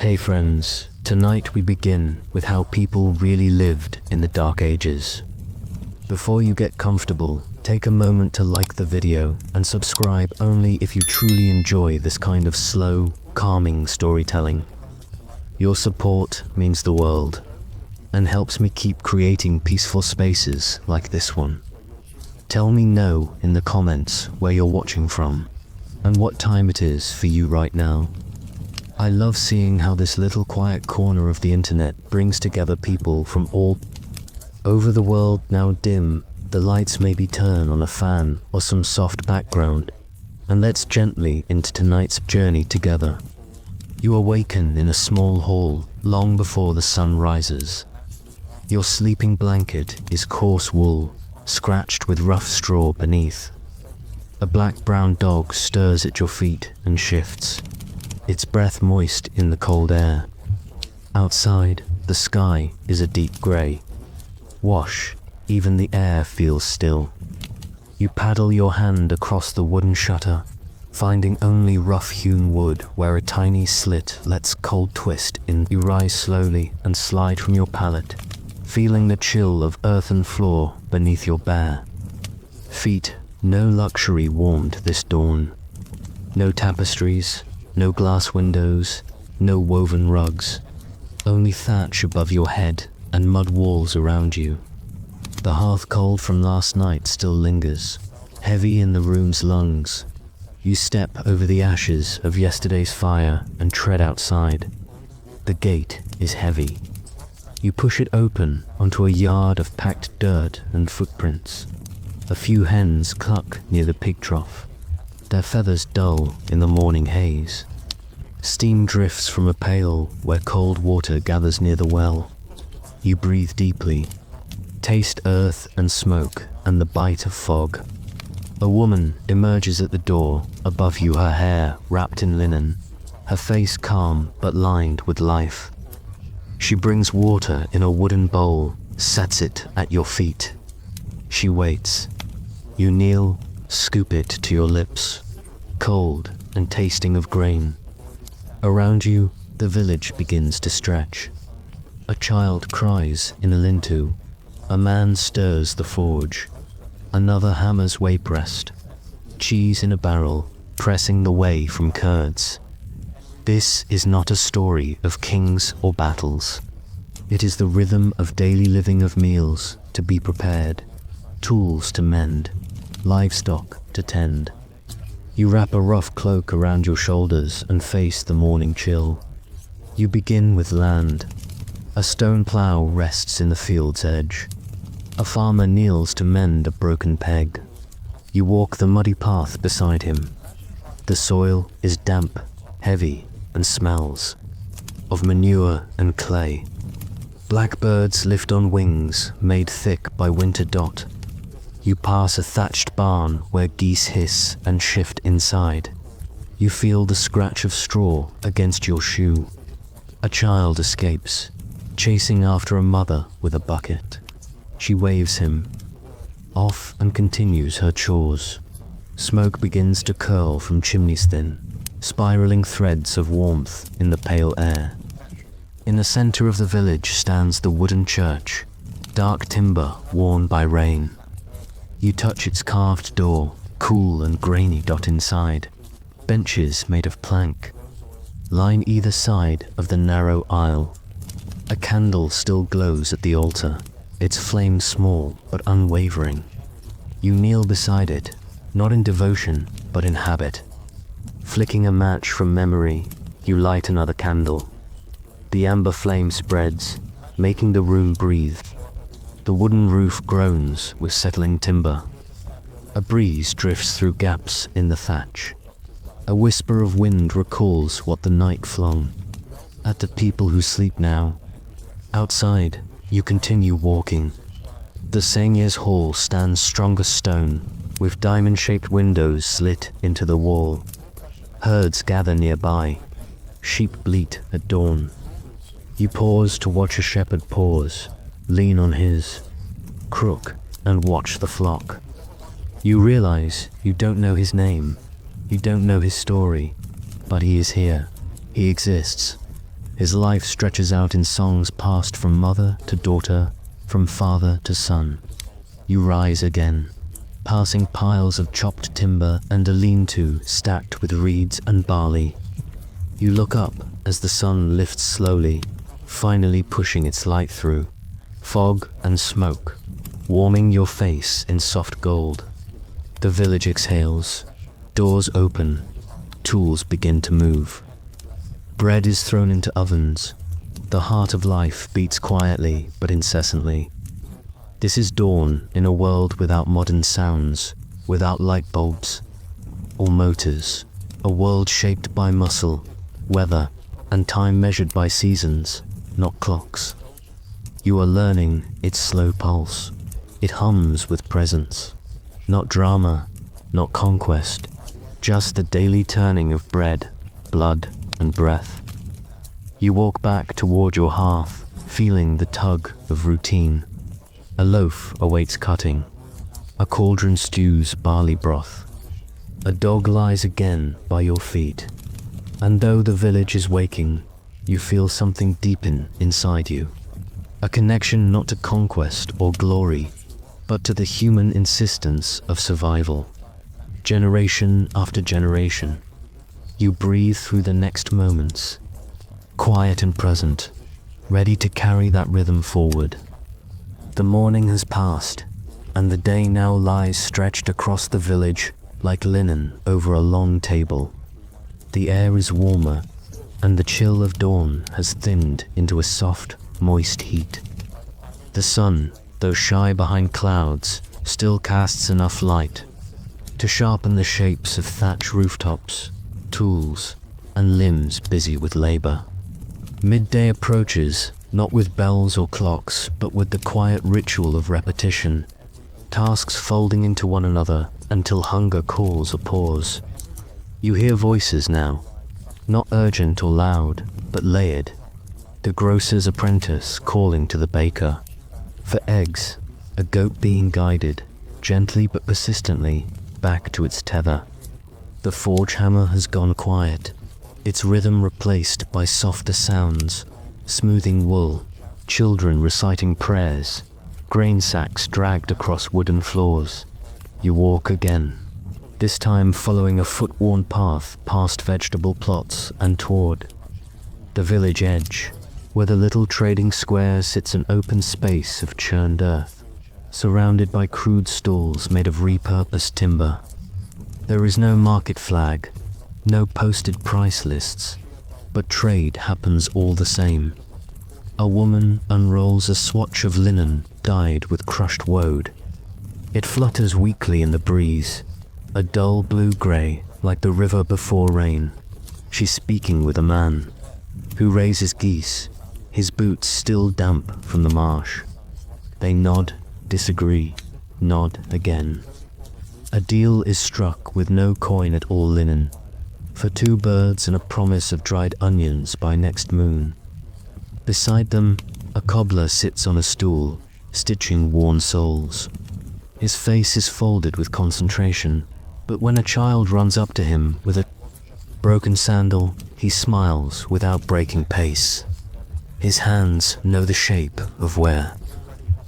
Hey friends, tonight we begin with how people really lived in the Dark Ages. Before you get comfortable, take a moment to like the video and subscribe only if you truly enjoy this kind of slow, calming storytelling. Your support means the world and helps me keep creating peaceful spaces like this one. Tell me no in the comments where you're watching from and what time it is for you right now. I love seeing how this little quiet corner of the internet brings together people from all over the world. Now dim, the lights maybe turn on a fan or some soft background, and let's gently into tonight's journey together. You awaken in a small hall long before the sun rises. Your sleeping blanket is coarse wool, scratched with rough straw beneath. A black-brown dog stirs at your feet and shifts, its breath moist in the cold air. Outside, the sky is a deep grey. Wash, even the air feels still. You paddle your hand across the wooden shutter, finding only rough-hewn wood where a tiny slit lets cold twist in. You rise slowly and slide from your pallet, feeling the chill of earthen floor beneath your bare feet. No luxury warmed this dawn. No tapestries, no glass windows, no woven rugs, only thatch above your head and mud walls around you. The hearth cold from last night still lingers, heavy in the room's lungs. You step over the ashes of yesterday's fire and tread outside. The gate is heavy. You push it open onto a yard of packed dirt and footprints. A few hens cluck near the pig trough, their feathers dull in the morning haze. Steam drifts from a pail where cold water gathers near the well. You breathe deeply, taste earth and smoke and the bite of fog. A woman emerges at the door, above you, her hair wrapped in linen, her face calm but lined with life. She brings water in a wooden bowl, sets it at your feet. She waits. You kneel, scoop it to your lips, cold and tasting of grain. Around you, the village begins to stretch. A child cries in a lean-to. A man stirs the forge. Another hammers whey pressed. Cheese in a barrel, pressing the whey from curds. This is not a story of kings or battles. It is the rhythm of daily living, of meals to be prepared, tools to mend, livestock to tend. You wrap a rough cloak around your shoulders and face the morning chill. You begin with land. A stone plow rests in the field's edge. A farmer kneels to mend a broken peg. You walk the muddy path beside him. The soil is damp, heavy, and smells of manure and clay. Blackbirds lift on wings made thick by winter dot. You pass a thatched barn where geese hiss and shift inside. You feel the scratch of straw against your shoe. A child escapes, chasing after a mother with a bucket. She waves him off and continues her chores. Smoke begins to curl from chimneys thin, spiraling threads of warmth in the pale air. In the center of the village stands the wooden church, dark timber worn by rain. You touch its carved door, cool and grainy dot inside. Benches made of plank line either side of the narrow aisle. A candle still glows at the altar, its flame small but unwavering. You kneel beside it, not in devotion but in habit. Flicking a match from memory, you light another candle. The amber flame spreads, making the room breathe. The wooden roof groans with settling timber. A breeze drifts through gaps in the thatch. A whisper of wind recalls what the night flung at the people who sleep now. Outside, you continue walking. The Sainier's hall stands strong as stone, with diamond-shaped windows slit into the wall. Herds gather nearby. Sheep bleat at dawn. You pause to watch a shepherd pause, lean on his crook, and watch the flock. You realize you don't know his name, you don't know his story, but he is here, he exists. His life stretches out in songs passed from mother to daughter, from father to son. You rise again, passing piles of chopped timber and a lean-to stacked with reeds and barley. You look up as the sun lifts slowly, finally pushing its light through fog and smoke, warming your face in soft gold. The village exhales, doors open, tools begin to move. Bread is thrown into ovens. The heart of life beats quietly but incessantly. This is dawn in a world without modern sounds, without light bulbs or motors, a world shaped by muscle, weather, and time measured by seasons, not clocks. You are learning its slow pulse. It hums with presence. Not drama, not conquest, just the daily turning of bread, blood, and breath. You walk back toward your hearth, feeling the tug of routine. A loaf awaits cutting. A cauldron stews barley broth. A dog lies again by your feet. And though the village is waking, you feel something deepen inside you. A connection not to conquest or glory, but to the human insistence of survival. Generation after generation, you breathe through the next moments, quiet and present, ready to carry that rhythm forward. The morning has passed, and the day now lies stretched across the village like linen over a long table. The air is warmer, and the chill of dawn has thinned into a soft, moist heat. The sun, though shy behind clouds, still casts enough light to sharpen the shapes of thatched rooftops, tools, and limbs busy with labor. Midday approaches, not with bells or clocks, but with the quiet ritual of repetition, tasks folding into one another until hunger calls a pause. You hear voices now, not urgent or loud, but layered. The grocer's apprentice calling to the baker. For eggs, a goat being guided, gently but persistently, back to its tether. The forge hammer has gone quiet, its rhythm replaced by softer sounds, smoothing wool, children reciting prayers, grain sacks dragged across wooden floors. You walk again, this time following a foot-worn path past vegetable plots and toward the village edge, where the little trading square sits an open space of churned earth, surrounded by crude stalls made of repurposed timber. There is no market flag, no posted price lists, but trade happens all the same. A woman unrolls a swatch of linen dyed with crushed woad. It flutters weakly in the breeze, a dull blue-grey like the river before rain. She's speaking with a man who raises geese, his boots still damp from the marsh. They nod, disagree, nod again. A deal is struck with no coin at all linen, for 2 birds and a promise of dried onions by next moon. Beside them, a cobbler sits on a stool, stitching worn soles. His face is folded with concentration, but when a child runs up to him with a broken sandal, he smiles without breaking pace. His hands know the shape of wear,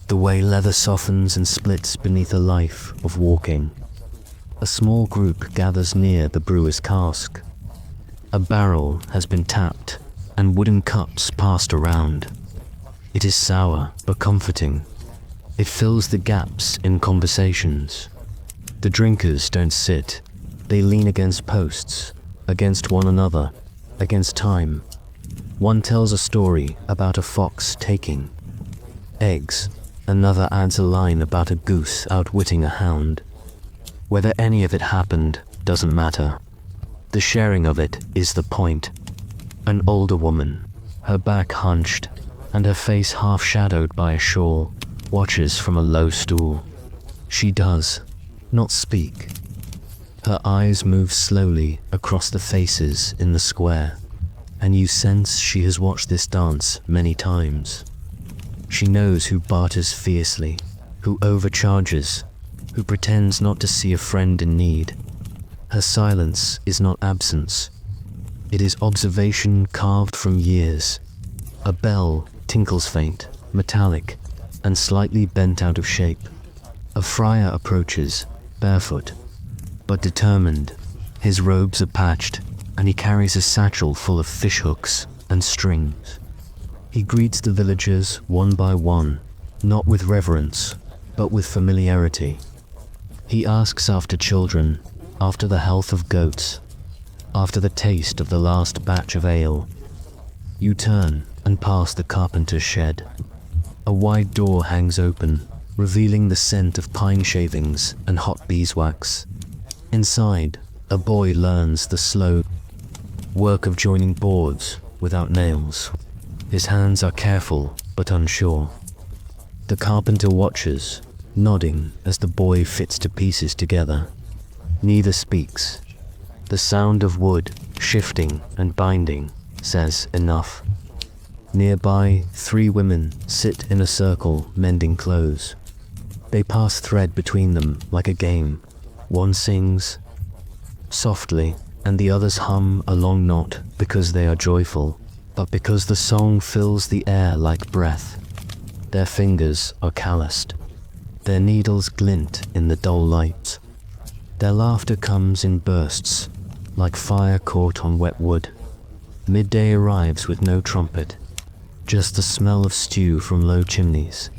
the way leather softens and splits beneath a life of walking. A small group gathers near the brewer's cask. A barrel has been tapped and wooden cups passed around. It is sour but comforting. It fills the gaps in conversations. The drinkers don't sit. They lean against posts, against one another, against time. One tells a story about a fox taking eggs. Another adds a line about a goose outwitting a hound. Whether any of it happened doesn't matter. The sharing of it is the point. An older woman, her back hunched and her face half shadowed by a shawl, watches from a low stool. She does not speak. Her eyes move slowly across the faces in the square, and you sense she has watched this dance many times. She knows who barters fiercely, who overcharges, who pretends not to see a friend in need. Her silence is not absence. It is observation carved from years. A bell tinkles faint, metallic, and slightly bent out of shape. A friar approaches, barefoot, but determined. His robes are patched, and he carries a satchel full of fishhooks and strings. He greets the villagers one by one, not with reverence, but with familiarity. He asks after children, after the health of goats, after the taste of the last batch of ale. You turn and pass the carpenter's shed. A wide door hangs open, revealing the scent of pine shavings and hot beeswax. Inside, a boy learns the slow work of joining boards without nails. His hands are careful but unsure. The carpenter watches, nodding as the boy fits to pieces together. Neither speaks. The sound of wood shifting and binding says enough. Nearby, 3 women sit in a circle mending clothes. They pass thread between them like a game. One sings softly, and the others hum along, not because they are joyful, but because the song fills the air like breath. Their fingers are calloused. Their needles glint in the dull light. Their laughter comes in bursts, like fire caught on wet wood. Midday arrives with no trumpet, just the smell of stew from low chimneys,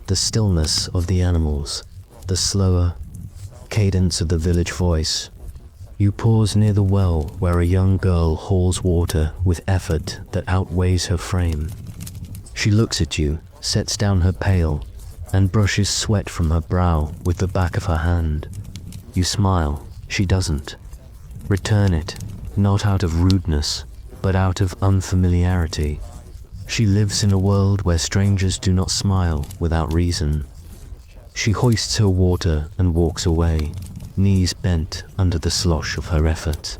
the stillness of the animals, the slower cadence of the village voice. You pause near the well where a young girl hauls water with effort that outweighs her frame. She looks at you, sets down her pail, and brushes sweat from her brow with the back of her hand. You smile. She doesn't. Return it, not out of rudeness, but out of unfamiliarity. She lives in a world where strangers do not smile without reason. She hoists her water and walks away, knees bent under the slosh of her effort.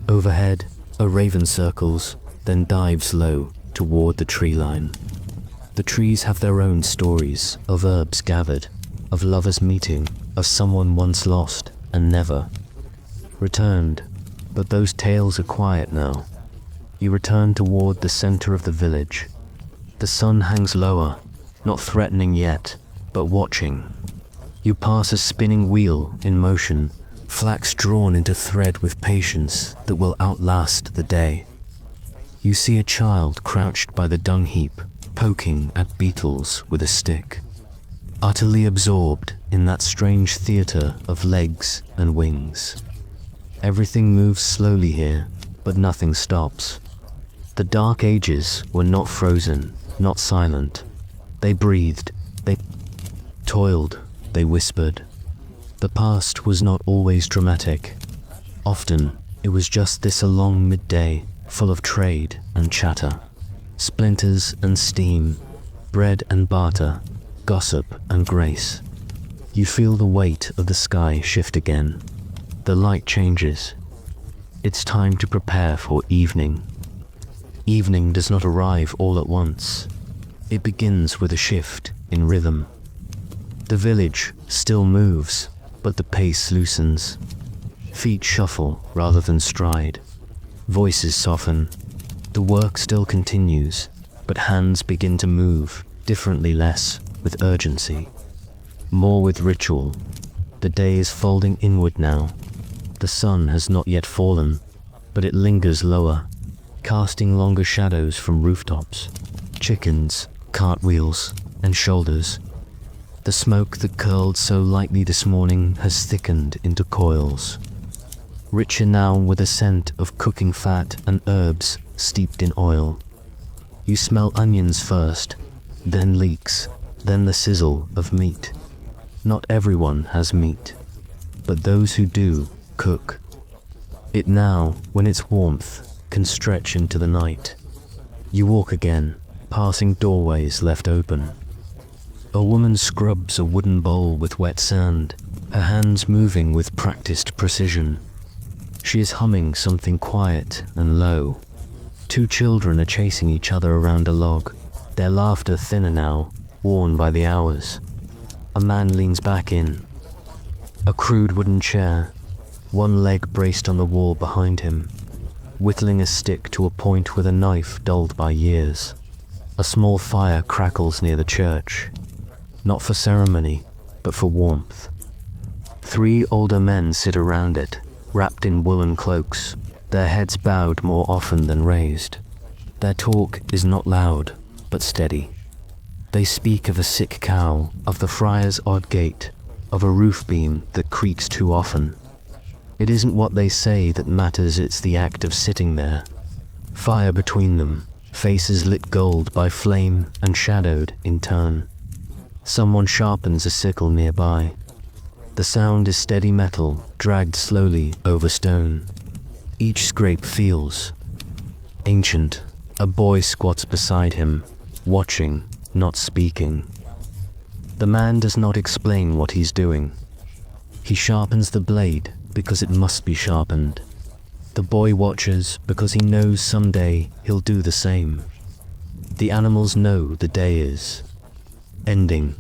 Overhead, a raven circles, then dives low toward the tree line. The trees have their own stories of herbs gathered, of lovers meeting, of someone once lost and never returned. But those tales are quiet now. You return toward the center of the village. The sun hangs lower, not threatening yet, but watching. You pass a spinning wheel in motion, flax drawn into thread with patience that will outlast the day. You see a child crouched by the dung heap, poking at beetles with a stick, utterly absorbed in that strange theater of legs and wings. Everything moves slowly here, but nothing stops. The Dark Ages were not frozen, not silent. They breathed, they toiled, they whispered. The past was not always dramatic. Often, it was just this a long midday, full of trade and chatter, splinters and steam, bread and barter, gossip and grace. You feel the weight of the sky shift again. The light changes. It's time to prepare for evening. Evening does not arrive all at once. It begins with a shift in rhythm. The village still moves, but the pace loosens. Feet shuffle rather than stride. Voices soften. The work still continues, but hands begin to move, differently, less with urgency, more with ritual. The day is folding inward now. The sun has not yet fallen, but it lingers lower, casting longer shadows from rooftops, chickens, cartwheels, and shoulders. The smoke that curled so lightly this morning has thickened into coils, richer now with a scent of cooking fat and herbs steeped in oil. You smell onions first, then leeks, then the sizzle of meat. Not everyone has meat, but those who do cook it now when its warmth can stretch into the night. You walk again, passing doorways left open. A woman scrubs a wooden bowl with wet sand, her hands moving with practiced precision. She is humming something quiet and low. 2 children are chasing each other around a log, their laughter thinner now, worn by the hours. A man leans back in. A crude wooden chair, one leg braced on the wall behind him. whittling a stick to a point with a knife dulled by years. A small fire crackles near the church, not for ceremony, but for warmth. 3 older men sit around it, wrapped in woolen cloaks, their heads bowed more often than raised. Their talk is not loud, but steady. They speak of a sick cow, of the friar's odd gait, of a roof beam that creaks too often. It isn't what they say that matters, it's the act of sitting there. Fire between them, faces lit gold by flame and shadowed in turn. Someone sharpens a sickle nearby. The sound is steady metal, dragged slowly over stone. Each scrape feels ancient. A boy squats beside him, watching, not speaking. The man does not explain what he's doing. He sharpens the blade because it must be sharpened. The boy watches because he knows someday he'll do the same. The animals know the day is ending.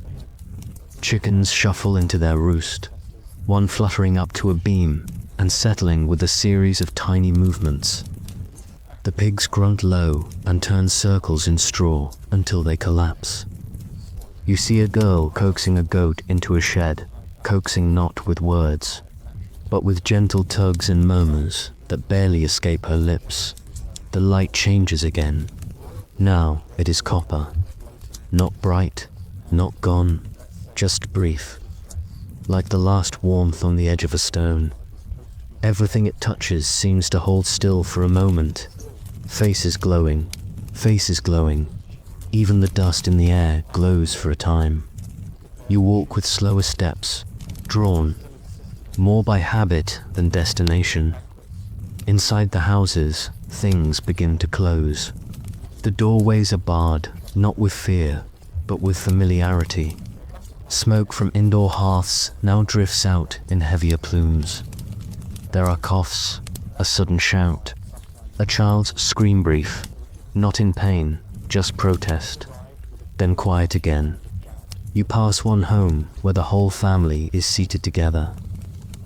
Chickens shuffle into their roost, one fluttering up to a beam and settling with a series of tiny movements. The pigs grunt low and turn circles in straw until they collapse. You see a girl coaxing a goat into a shed, coaxing not with words, but with gentle tugs and murmurs that barely escape her lips. The light changes again. Now it is copper. Not bright, not gone, just brief. Like the last warmth on the edge of a stone. Everything it touches seems to hold still for a moment. Faces glowing, faces glowing. Even the dust in the air glows for a time. You walk with slower steps, drawn, more by habit than destination. Inside the houses, things begin to close. The doorways are barred, not with fear, but with familiarity. Smoke from indoor hearths now drifts out in heavier plumes. There are coughs, a sudden shout, a child's scream brief, not in pain, just protest. Then quiet again. You pass one home where the whole family is seated together.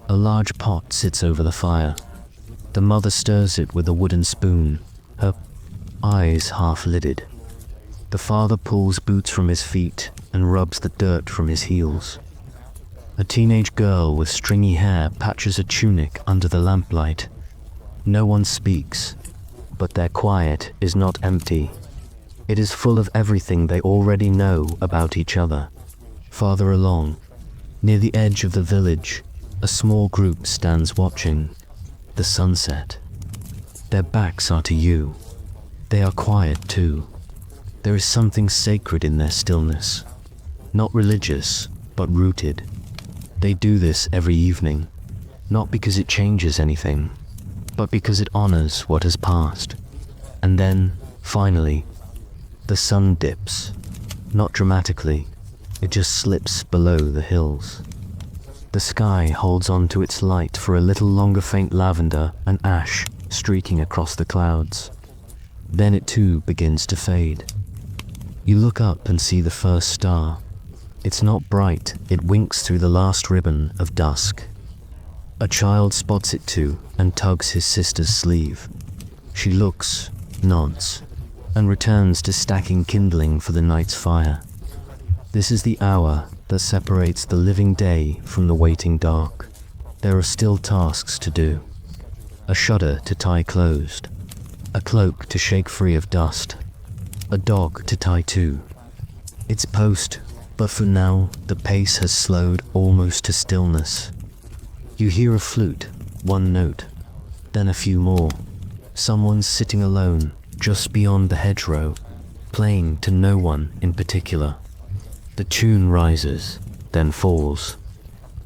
A large pot sits over the fire. The mother stirs it with a wooden spoon, her eyes half-lidded. The father pulls boots from his feet and rubs the dirt from his heels. A teenage girl with stringy hair patches a tunic under the lamplight. No one speaks, but their quiet is not empty. It is full of everything they already know about each other. Farther along, near the edge of the village, a small group stands watching the sunset. Their backs are to you. They are quiet too. There is something sacred in their stillness. Not religious, but rooted. They do this every evening, not because it changes anything, but because it honors what has passed. And then, finally, the sun dips. Not dramatically, it just slips below the hills. The sky holds on to its light for a little longer, faint lavender and ash streaking across the clouds. Then it too begins to fade. You look up and see the first star. It's not bright, it winks through the last ribbon of dusk. A child spots it too and tugs his sister's sleeve. She looks, nods, and returns to stacking kindling for the night's fire. This is the hour that separates the living day from the waiting dark. There are still tasks to do. A shutter to tie closed. A cloak to shake free of dust. A dog to tie to. It's post, but for now the pace has slowed almost to stillness. You hear a flute, one note, then a few more. Someone's sitting alone, just beyond the hedgerow, playing to no one in particular. The tune rises, then falls,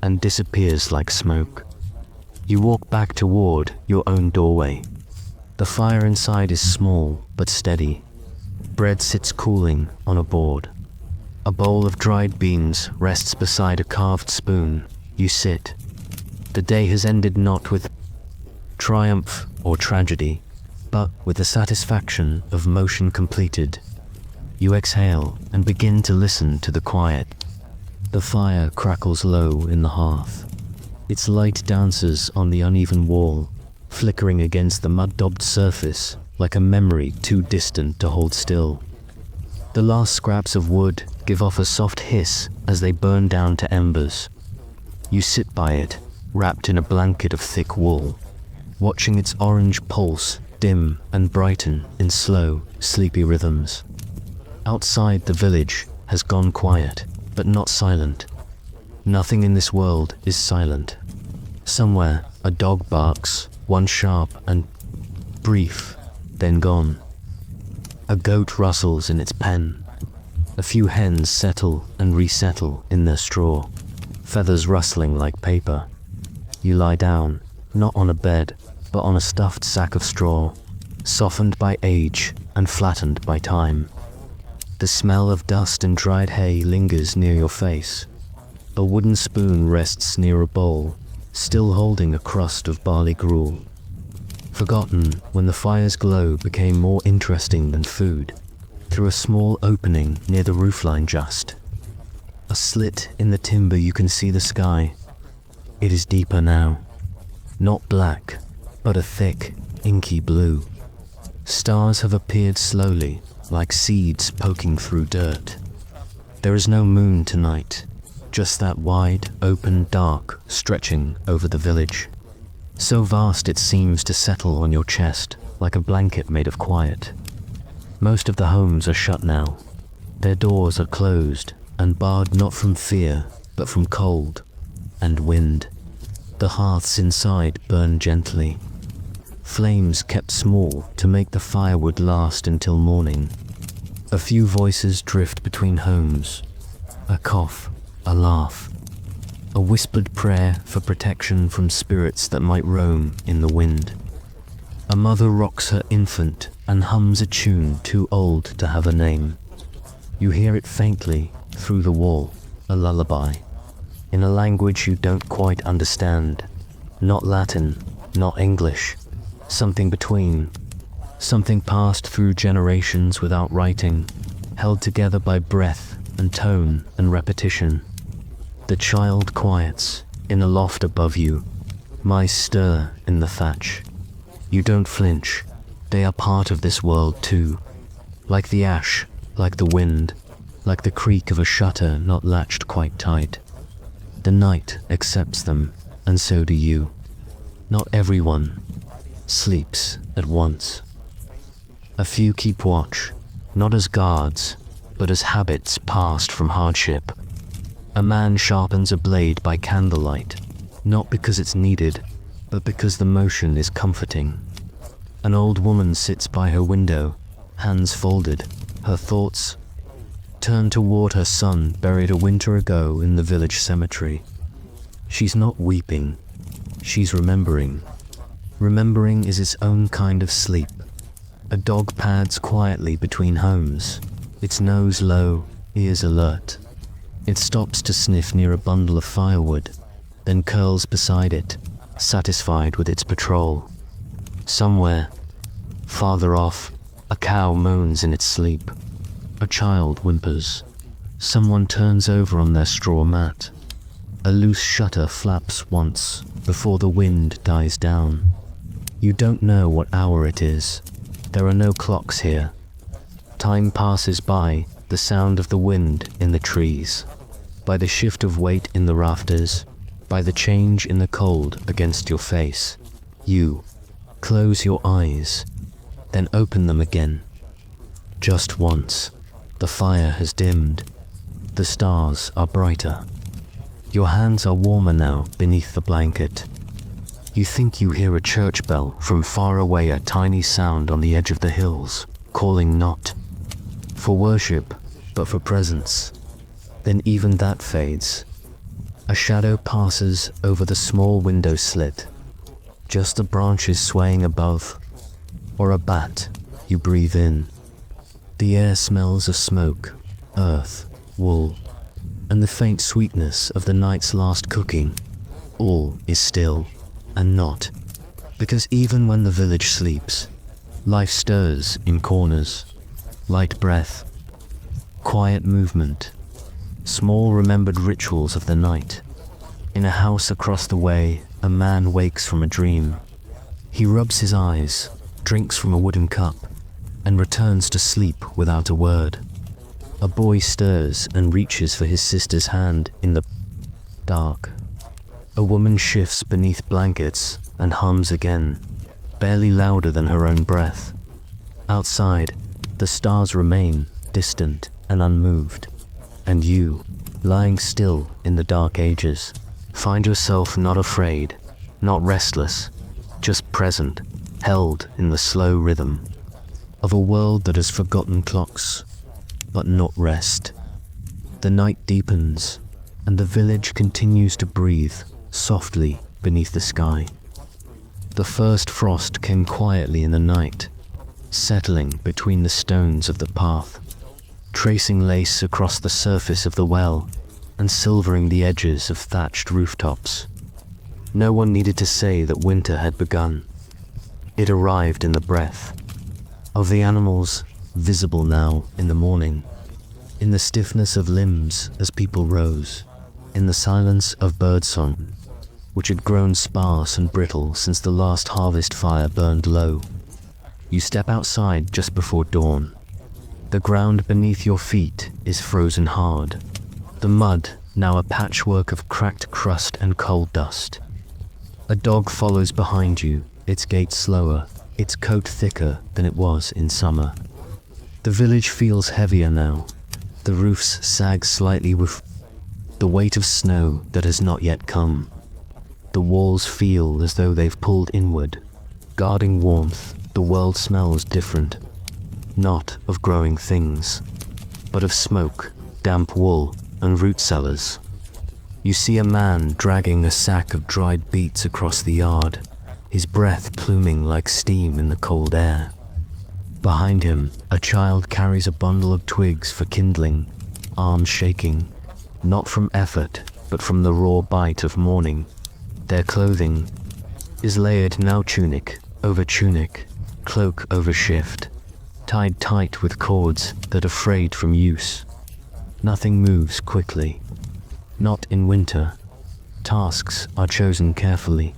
and disappears like smoke. You walk back toward your own doorway. The fire inside is small but steady. Bread sits cooling on a board. A bowl of dried beans rests beside a carved spoon. You sit. The day has ended not with triumph or tragedy, but with the satisfaction of motion completed. You exhale and begin to listen to the quiet. The fire crackles low in the hearth. Its light dances on the uneven wall, flickering against the mud-daubed surface like a memory too distant to hold still. The last scraps of wood give off a soft hiss as they burn down to embers. You sit by it, wrapped in a blanket of thick wool, watching its orange pulse dim and brighten in slow, sleepy rhythms. Outside, the village has gone quiet, but not silent. Nothing in this world is silent. Somewhere, a dog barks, one sharp and brief, then gone. A goat rustles in its pen. A few hens settle and resettle in their straw, feathers rustling like paper. You lie down, not on a bed, but on a stuffed sack of straw, softened by age and flattened by time. The smell of dust and dried hay lingers near your face. A wooden spoon rests near a bowl, still holding a crust of barley gruel. Forgotten when the fire's glow became more interesting than food, through a small opening near the roofline just. A slit in the timber, you can see the sky. It is deeper now. Not black, but a thick, inky blue. Stars have appeared slowly, like seeds poking through dirt. There is no moon tonight, just that wide, open dark stretching over the village. So vast it seems to settle on your chest like a blanket made of quiet. Most of the homes are shut now. Their doors are closed and barred not from fear, but from cold and wind. The hearths inside burn gently. Flames kept small to make the firewood last until morning. A few voices drift between homes. A cough, a laugh, a whispered prayer for protection from spirits that might roam in the wind. A mother rocks her infant and hums a tune too old to have a name. You hear it faintly through the wall, a lullaby, in a language you don't quite understand. Not Latin, not English, something between. Something passed through generations without writing, held together by breath and tone and repetition. The child quiets in a loft above you, mice stir in the thatch. You don't flinch, they are part of this world too. Like the ash, like the wind, like the creak of a shutter not latched quite tight. The night accepts them, and so do you. Not everyone sleeps at once. A few keep watch, not as guards, but as habits passed from hardship. A man sharpens a blade by candlelight, not because it's needed, but because the motion is comforting. An old woman sits by her window, hands folded, her thoughts turned toward her son buried a winter ago in the village cemetery. She's not weeping, she's remembering. Remembering is its own kind of sleep. A dog pads quietly between homes, its nose low, ears alert. It stops to sniff near a bundle of firewood, then curls beside it, satisfied with its patrol. Somewhere, farther off, a cow moans in its sleep. A child whimpers. Someone turns over on their straw mat. A loose shutter flaps once before the wind dies down. You don't know what hour it is. There are no clocks here. Time passes by, the sound of the wind in the trees, by the shift of weight in the rafters, by the change in the cold against your face. You close your eyes, then open them again. Just once. The fire has dimmed. The stars are brighter. Your hands are warmer now beneath the blanket. You think you hear a church bell from far away, a tiny sound on the edge of the hills, calling not for worship, but for presence. Then even that fades. A shadow passes over the small window slit, just the branches swaying above, or a bat you breathe in. The air smells of smoke, earth, wool, and the faint sweetness of the night's last cooking. All is still, and not, because even when the village sleeps, life stirs in corners. Light breath, quiet movement, small remembered rituals of the night. In a house across the way, a man wakes from a dream. He rubs his eyes, drinks from a wooden cup, and returns to sleep without a word. A boy stirs and reaches for his sister's hand in the dark. A woman shifts beneath blankets and hums again, barely louder than her own breath. Outside, the stars remain distant and unmoved, and you, lying still in the dark ages, find yourself not afraid, not restless, just present, held in the slow rhythm of a world that has forgotten clocks, but not rest. The night deepens, and the village continues to breathe softly beneath the sky. The first frost came quietly in the night, settling between the stones of the path, tracing lace across the surface of the well and silvering the edges of thatched rooftops. No one needed to say that winter had begun. It arrived in the breath of the animals, visible now in the morning, in the stiffness of limbs as people rose, in the silence of birdsong, which had grown sparse and brittle since the last harvest fire burned low. You step outside just before dawn. The ground beneath your feet is frozen hard, the mud now a patchwork of cracked crust and coal dust. A dog follows behind you, its gait slower, its coat thicker than it was in summer. The village feels heavier now. The roofs sag slightly with the weight of snow that has not yet come. The walls feel as though they've pulled inward, guarding warmth. The world smells different, not of growing things, but of smoke, damp wool, and root cellars. You see a man dragging a sack of dried beets across the yard, his breath pluming like steam in the cold air. Behind him, a child carries a bundle of twigs for kindling, arms shaking, not from effort, but from the raw bite of morning. Their clothing is layered now tunic over tunic, cloak over shift, tied tight with cords that are frayed from use. Nothing moves quickly. Not in winter. Tasks are chosen carefully,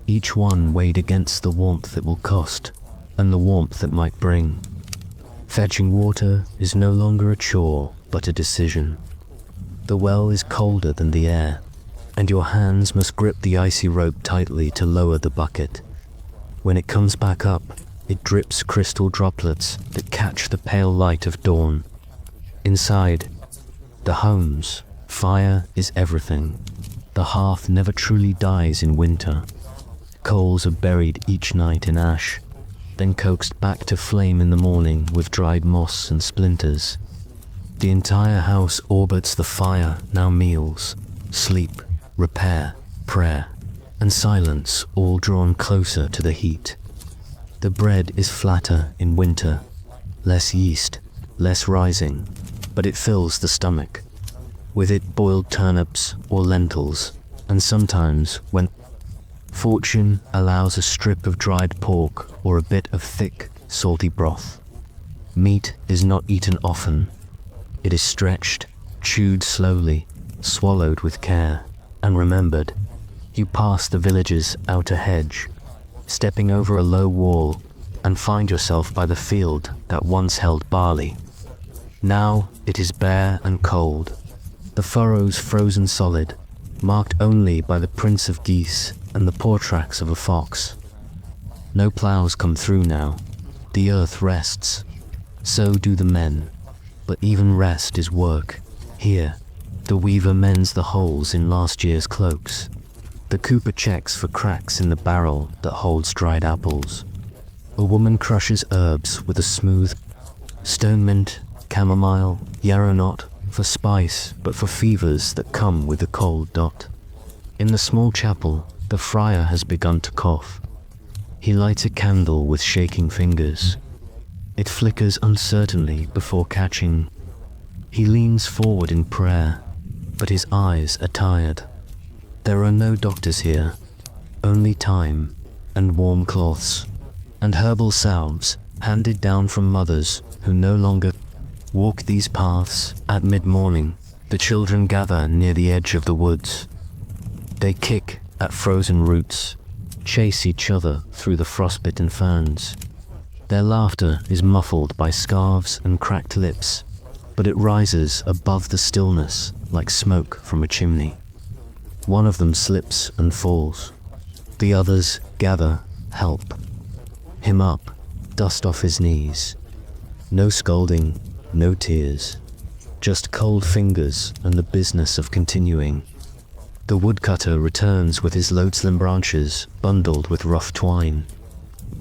each one weighed against the warmth it will cost and the warmth it might bring. Fetching water is no longer a chore, but a decision. The well is colder than the air, and your hands must grip the icy rope tightly to lower the bucket. When it comes back up, it drips crystal droplets that catch the pale light of dawn. Inside, the homes, fire is everything. The hearth never truly dies in winter. Coals are buried each night in ash, then coaxed back to flame in the morning with dried moss and splinters. The entire house orbits the fire, now meals, sleep, repair, prayer, and silence all drawn closer to the heat. The bread is flatter in winter, less yeast, less rising, but it fills the stomach. With it boiled turnips or lentils, and sometimes, when fortune allows, a strip of dried pork or a bit of thick, salty broth. Meat is not eaten often. It is stretched, chewed slowly, swallowed with care, and remembered. You pass the village's outer hedge, stepping over a low wall, and find yourself by the field that once held barley. Now it is bare and cold, the furrows frozen solid, marked only by the prints of geese and the paw tracks of a fox. No plows come through now. The earth rests. So do the men. But even rest is work. Here, the weaver mends the holes in last year's cloaks. The cooper checks for cracks in the barrel that holds dried apples. A woman crushes herbs with a smooth stone mint, chamomile, yarrow knot, for spice, but for fevers that come with the cold dot. In the small chapel, the friar has begun to cough. He lights a candle with shaking fingers. It flickers uncertainly before catching. He leans forward in prayer, but his eyes are tired. There are no doctors here, only time and warm cloths, and herbal salves handed down from mothers who no longer walk these paths. At mid-morning, the children gather near the edge of the woods. They kick at frozen roots, chase each other through the frostbitten ferns. Their laughter is muffled by scarves and cracked lips, but it rises above the stillness like smoke from a chimney. One of them slips and falls. The others gather, help him up, dust off his knees. No scolding, no tears, just cold fingers and the business of continuing. The woodcutter returns with his loadslim branches bundled with rough twine.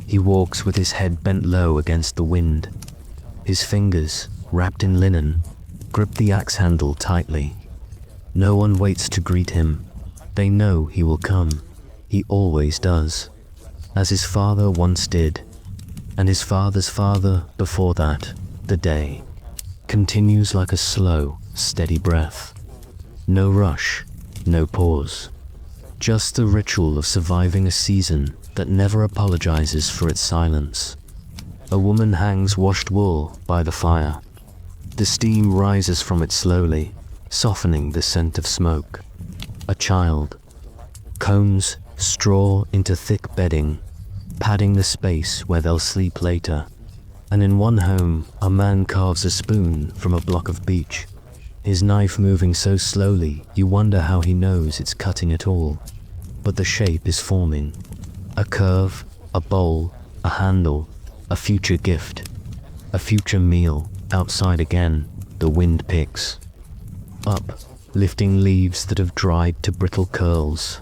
He walks with his head bent low against the wind. His fingers, wrapped in linen, grip the axe handle tightly. No one waits to greet him. They know he will come. He always does, as his father once did, and his father's father before that. The day continues like a slow, steady breath. No rush, no pause. Just the ritual of surviving a season that never apologizes for its silence. A woman hangs washed wool by the fire. The steam rises from it slowly, softening the scent of smoke. A child combs straw into thick bedding, padding the space where they'll sleep later. And in one home, a man carves a spoon from a block of beech, his knife moving so slowly you wonder how he knows it's cutting at all. But the shape is forming. A curve, a bowl, a handle, a future gift, a future meal. Outside again, the wind picks up, lifting leaves that have dried to brittle curls.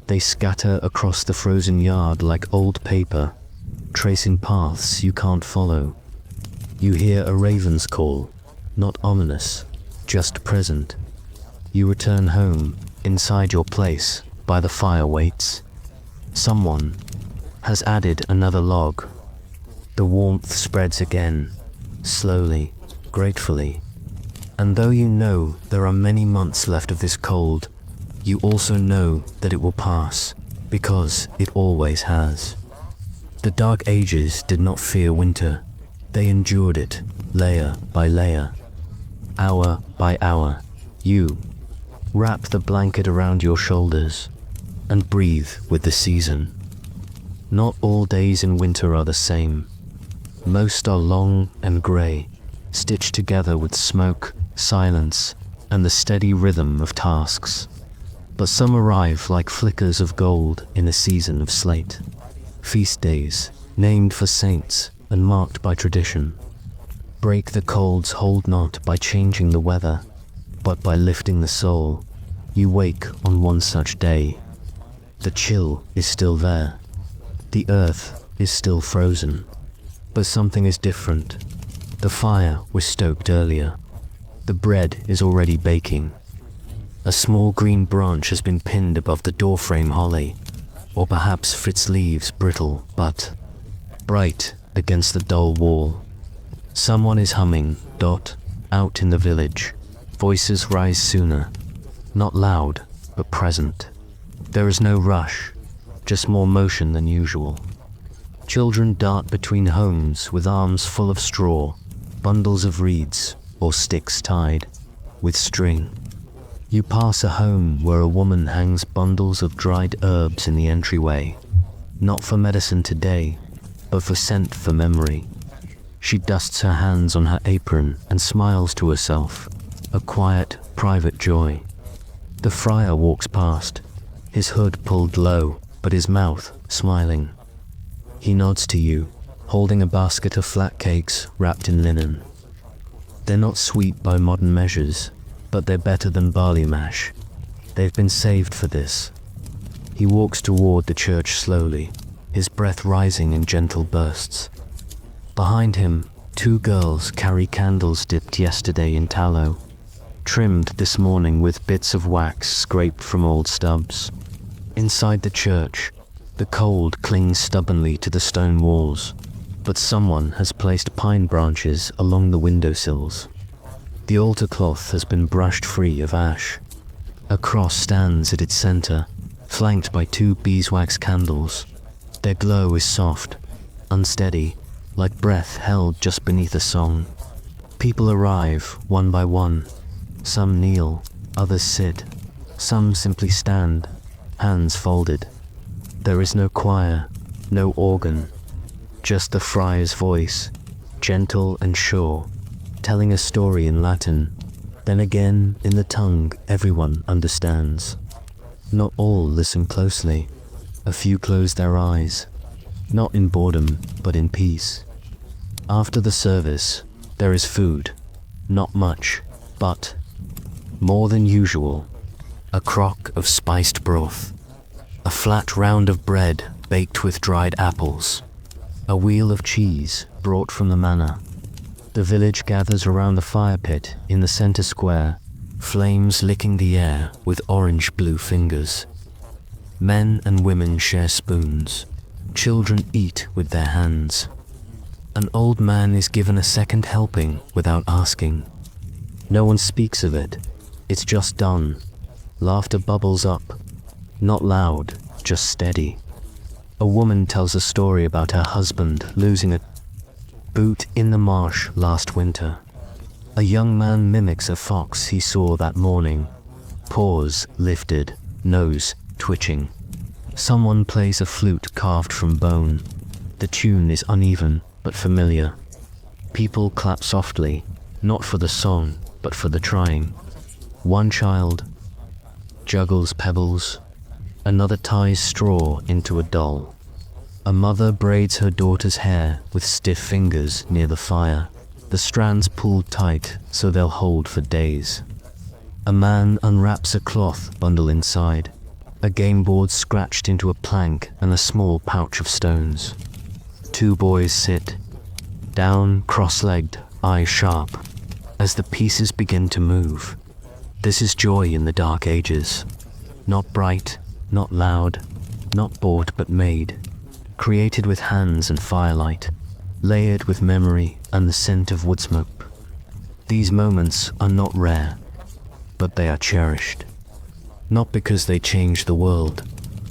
They scatter across the frozen yard like old paper, tracing paths you can't follow. You hear a raven's call, not ominous, just present. You return home, inside your place, by the fire waits. Someone has added another log. The warmth spreads again, slowly, gratefully. And though you know there are many months left of this cold, you also know that it will pass, because it always has. The Dark Ages did not fear winter. They endured it, layer by layer. Hour by hour, you wrap the blanket around your shoulders and breathe with the season. Not all days in winter are the same. Most are long and grey, stitched together with smoke, silence, and the steady rhythm of tasks. But some arrive like flickers of gold in a season of slate. Feast days, named for saints and marked by tradition. Break the cold's hold not by changing the weather, but by lifting the soul. You wake on one such day. The chill is still there. The earth is still frozen. But something is different. The fire was stoked earlier. The bread is already baking. A small green branch has been pinned above the doorframe holly, or perhaps its leaves brittle but bright against the dull wall. Someone is humming, out in the village. Voices rise sooner, not loud, but present. There is no rush, just more motion than usual. Children dart between homes with arms full of straw, bundles of reeds, or sticks tied with string. You pass a home where a woman hangs bundles of dried herbs in the entryway, not for medicine today, but for scent for memory. She dusts her hands on her apron and smiles to herself, a quiet, private joy. The friar walks past, his hood pulled low, but his mouth smiling. He nods to you, holding a basket of flat cakes wrapped in linen. They're not sweet by modern measures, but they're better than barley mash. They've been saved for this. He walks toward the church slowly, his breath rising in gentle bursts. Behind him, two girls carry candles dipped yesterday in tallow, trimmed this morning with bits of wax scraped from old stubs. Inside the church, the cold clings stubbornly to the stone walls, but someone has placed pine branches along the windowsills. The altar cloth has been brushed free of ash. A cross stands at its center, flanked by two beeswax candles. Their glow is soft, unsteady, like breath held just beneath a song. People arrive, one by one. Some kneel, others sit. Some simply stand, hands folded. There is no choir, no organ, just the friar's voice, gentle and sure, telling a story in Latin, then again in the tongue everyone understands. Not all listen closely. A few close their eyes, not in boredom, but in peace. After the service, there is food. Not much, but more than usual. A crock of spiced broth, a flat round of bread baked with dried apples, a wheel of cheese brought from the manor. The village gathers around the fire pit in the center square, flames licking the air with orange-blue fingers. Men and women share spoons. Children eat with their hands. An old man is given a second helping without asking. No one speaks of it. It's just done. Laughter bubbles up. Not loud, just steady. A woman tells a story about her husband losing a boot in the marsh last winter. A young man mimics a fox he saw that morning. Paws lifted, nose twitching. Someone plays a flute carved from bone. The tune is uneven, but familiar. People clap softly, not for the song, but for the trying. One child juggles pebbles, another ties straw into a doll. A mother braids her daughter's hair with stiff fingers near the fire, the strands pulled tight so they'll hold for days. A man unwraps a cloth bundle inside, a game board scratched into a plank and a small pouch of stones. Two boys sit, down, cross-legged, eyes sharp, as the pieces begin to move. This is joy in the Dark Ages. Not bright, not loud, not bought but made, created with hands and firelight, layered with memory and the scent of wood smoke. These moments are not rare, but they are cherished. Not because they change the world,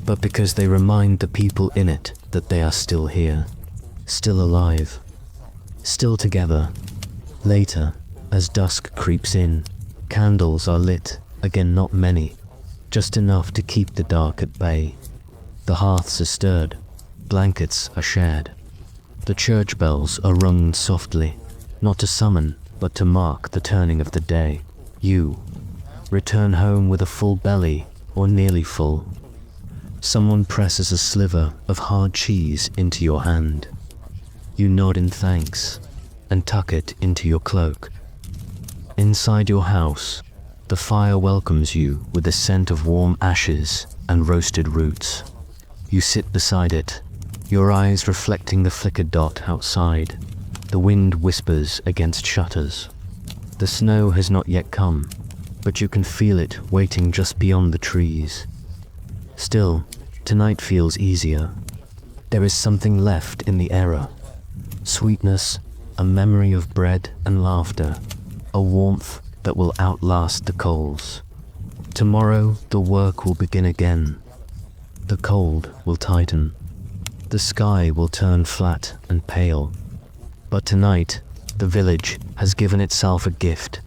but because they remind the people in it that they are still here, still alive, still together. Later, as dusk creeps in, candles are lit, again not many, just enough to keep the dark at bay. The hearths are stirred, blankets are shared. The church bells are rung softly, not to summon, but to mark the turning of the day. You return home with a full belly, or nearly full. Someone presses a sliver of hard cheese into your hand. You nod in thanks, and tuck it into your cloak. Inside your house, the fire welcomes you with the scent of warm ashes and roasted roots. You sit beside it, your eyes reflecting the flickered dot outside. The wind whispers against shutters. The snow has not yet come, but you can feel it waiting just beyond the trees. Still, tonight feels easier. There is something left in the air. Sweetness, a memory of bread and laughter, a warmth that will outlast the coals. Tomorrow, the work will begin again. The cold will tighten. The sky will turn flat and pale. But tonight, the village has given itself a gift.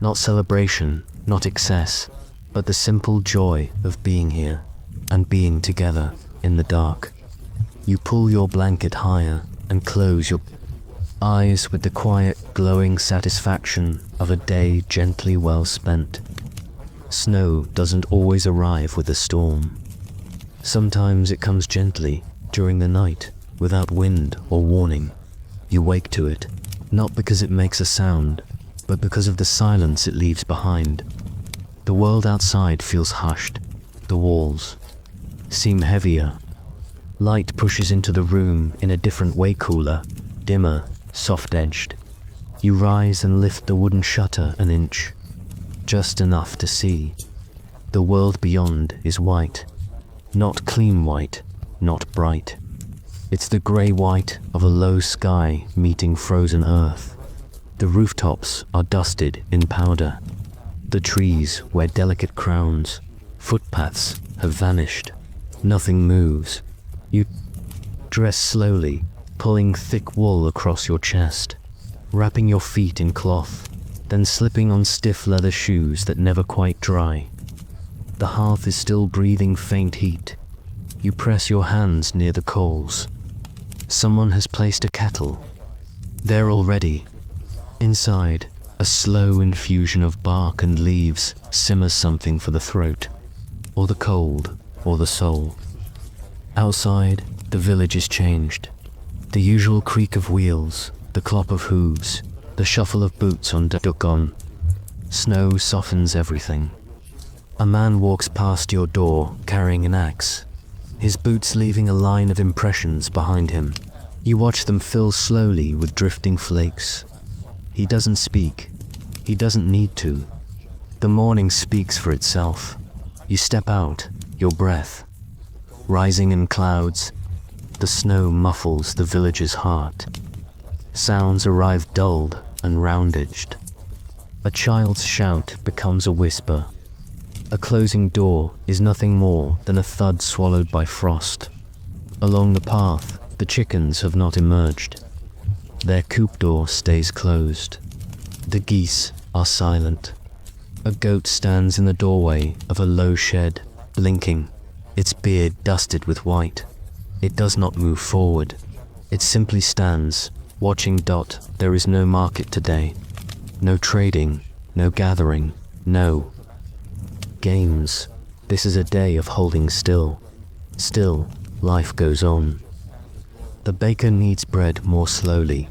Not celebration, not excess, but the simple joy of being here and being together in the dark. You pull your blanket higher and close your eyes with the quiet, glowing satisfaction of a day gently well spent. Snow doesn't always arrive with a storm. Sometimes it comes gently during the night, without wind or warning. You wake to it, not because it makes a sound, but because of the silence it leaves behind. The world outside feels hushed. The walls seem heavier. Light pushes into the room in a different way, cooler, dimmer, soft-edged. You rise and lift the wooden shutter an inch, just enough to see. The world beyond is white. Not clean white, not bright. It's the grey-white of a low sky meeting frozen earth. The rooftops are dusted in powder. The trees wear delicate crowns. Footpaths have vanished. Nothing moves. You dress slowly, pulling thick wool across your chest, wrapping your feet in cloth, then slipping on stiff leather shoes that never quite dry. The hearth is still breathing faint heat. You press your hands near the coals. Someone has placed a kettle. There already. Inside, a slow infusion of bark and leaves simmers something for the throat, or the cold, or the soul. Outside, the village is changed. The usual creak of wheels, the clop of hooves, the shuffle of boots on gone. Snow softens everything. A man walks past your door carrying an axe, his boots leaving a line of impressions behind him. You watch them fill slowly with drifting flakes. He doesn't speak. He doesn't need to. The morning speaks for itself. You step out, your breath rising in clouds. The snow muffles the village's heart. Sounds arrive dulled and round-edged. A child's shout becomes a whisper. A closing door is nothing more than a thud swallowed by frost. Along the path, the chickens have not emerged. Their coop door stays closed. The geese are silent. A goat stands in the doorway of a low shed, blinking, its beard dusted with white. It does not move forward. It simply stands, watching. There is no market today. No trading, no gathering, no games. This is a day of holding still. Still, life goes on. The baker kneads bread more slowly,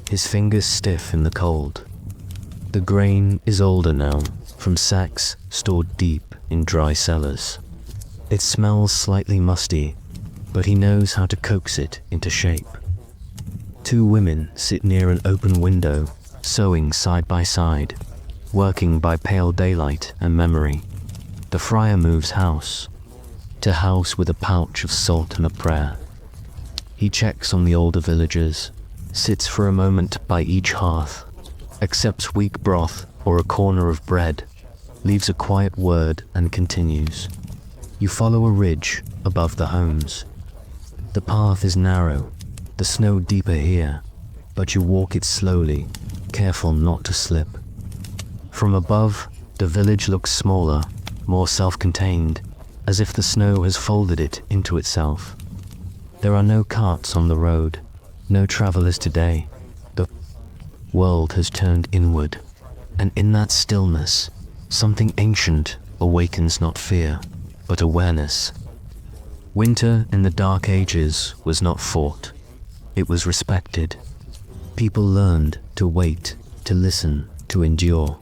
his fingers stiff in the cold. The grain is older now, from sacks stored deep in dry cellars. It smells slightly musty, but he knows how to coax it into shape. Two women sit near an open window, sewing side by side, working by pale daylight and memory. The friar moves house to house with a pouch of salt and a prayer. He checks on the older villagers, sits for a moment by each hearth, accepts weak broth or a corner of bread, leaves a quiet word and continues. You follow a ridge above the homes. The path is narrow, the snow deeper here, but you walk it slowly, careful not to slip. From above, the village looks smaller, more self-contained, as if the snow has folded it into itself. There are no carts on the road, no travelers today. The world has turned inward, and in that stillness, something ancient awakens not fear, but awareness. Winter in the Dark Ages was not fought. It was respected. People learned to wait, to listen, to endure.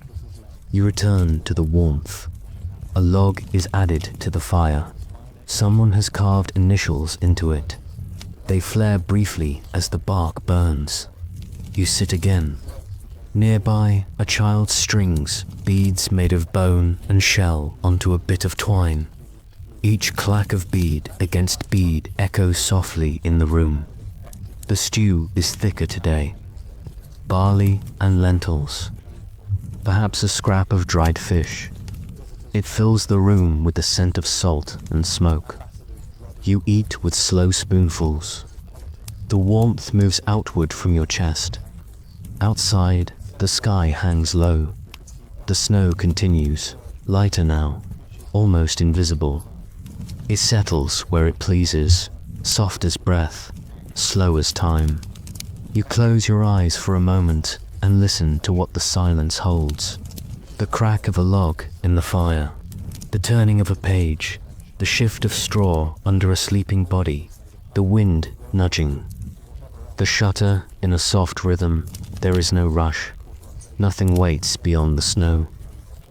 You return to the warmth. A log is added to the fire. Someone has carved initials into it. They flare briefly as the bark burns. You sit again. Nearby, a child strings beads made of bone and shell onto a bit of twine. Each clack of bead against bead echoes softly in the room. The stew is thicker today. Barley and lentils. Perhaps a scrap of dried fish. It fills the room with the scent of salt and smoke. You eat with slow spoonfuls. The warmth moves outward from your chest. Outside, the sky hangs low. The snow continues, lighter now, almost invisible. It settles where it pleases, soft as breath, slow as time. You close your eyes for a moment and listen to what the silence holds. The crack of a log in the fire, the turning of a page, the shift of straw under a sleeping body, the wind nudging. The shutter in a soft rhythm. There is no rush. Nothing waits beyond the snow.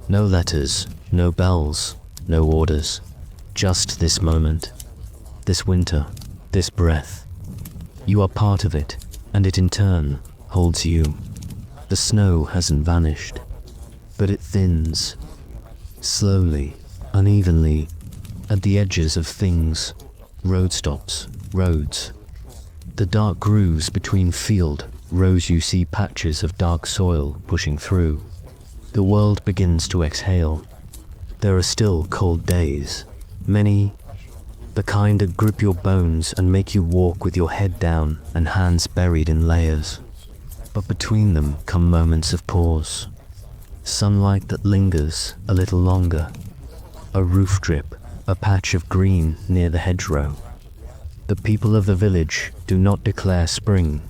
No letters, no bells, no orders. Just this moment, this winter, this breath. You are part of it, and it in turn holds you. The snow hasn't vanished, but it thins, slowly, unevenly, at the edges of things, road stops, roads. The dark grooves between field rows you see patches of dark soil pushing through. The world begins to exhale. There are still cold days. Many, the kind that grip your bones and make you walk with your head down and hands buried in layers. But between them come moments of pause. Sunlight that lingers a little longer. A roof drip, a patch of green near the hedgerow. The people of the village do not declare spring.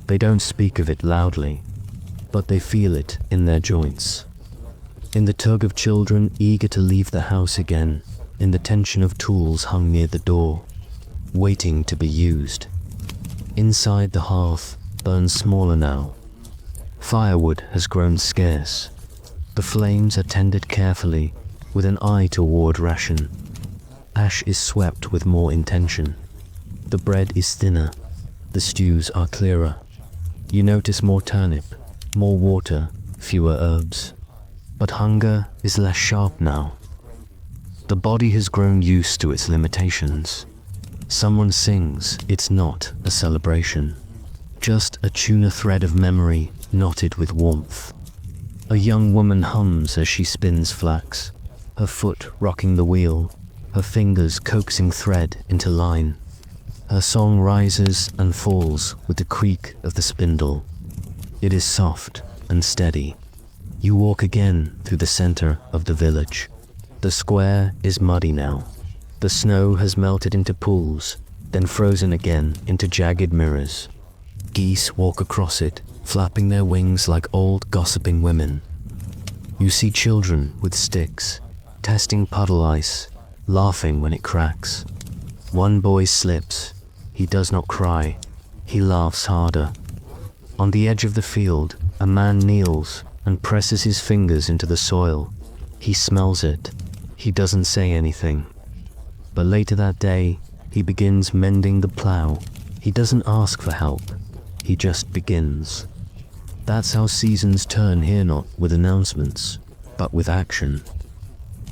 They don't speak of it loudly, but they feel it in their joints. In the tug of children eager to leave the house again, in the tension of tools hung near the door, waiting to be used. Inside the hearth burns smaller now. Firewood has grown scarce. The flames are tended carefully, with an eye toward ration. Ash is swept with more intention. The bread is thinner. The stews are clearer. You notice more turnip, more water, fewer herbs. But hunger is less sharp now. The body has grown used to its limitations. Someone sings, it's not a celebration. Just a tuna thread of memory knotted with warmth. A young woman hums as she spins flax, her foot rocking the wheel, her fingers coaxing thread into line. Her song rises and falls with the creak of the spindle. It is soft and steady. You walk again through the center of the village. The square is muddy now. The snow has melted into pools, then frozen again into jagged mirrors. Geese walk across it, flapping their wings like old gossiping women. You see children with sticks, testing puddle ice, laughing when it cracks. One boy slips. He does not cry. He laughs harder. On the edge of the field, a man kneels and presses his fingers into the soil. He smells it. He doesn't say anything. But later that day, he begins mending the plow. He doesn't ask for help. He just begins. That's how seasons turn here, not with announcements, but with action.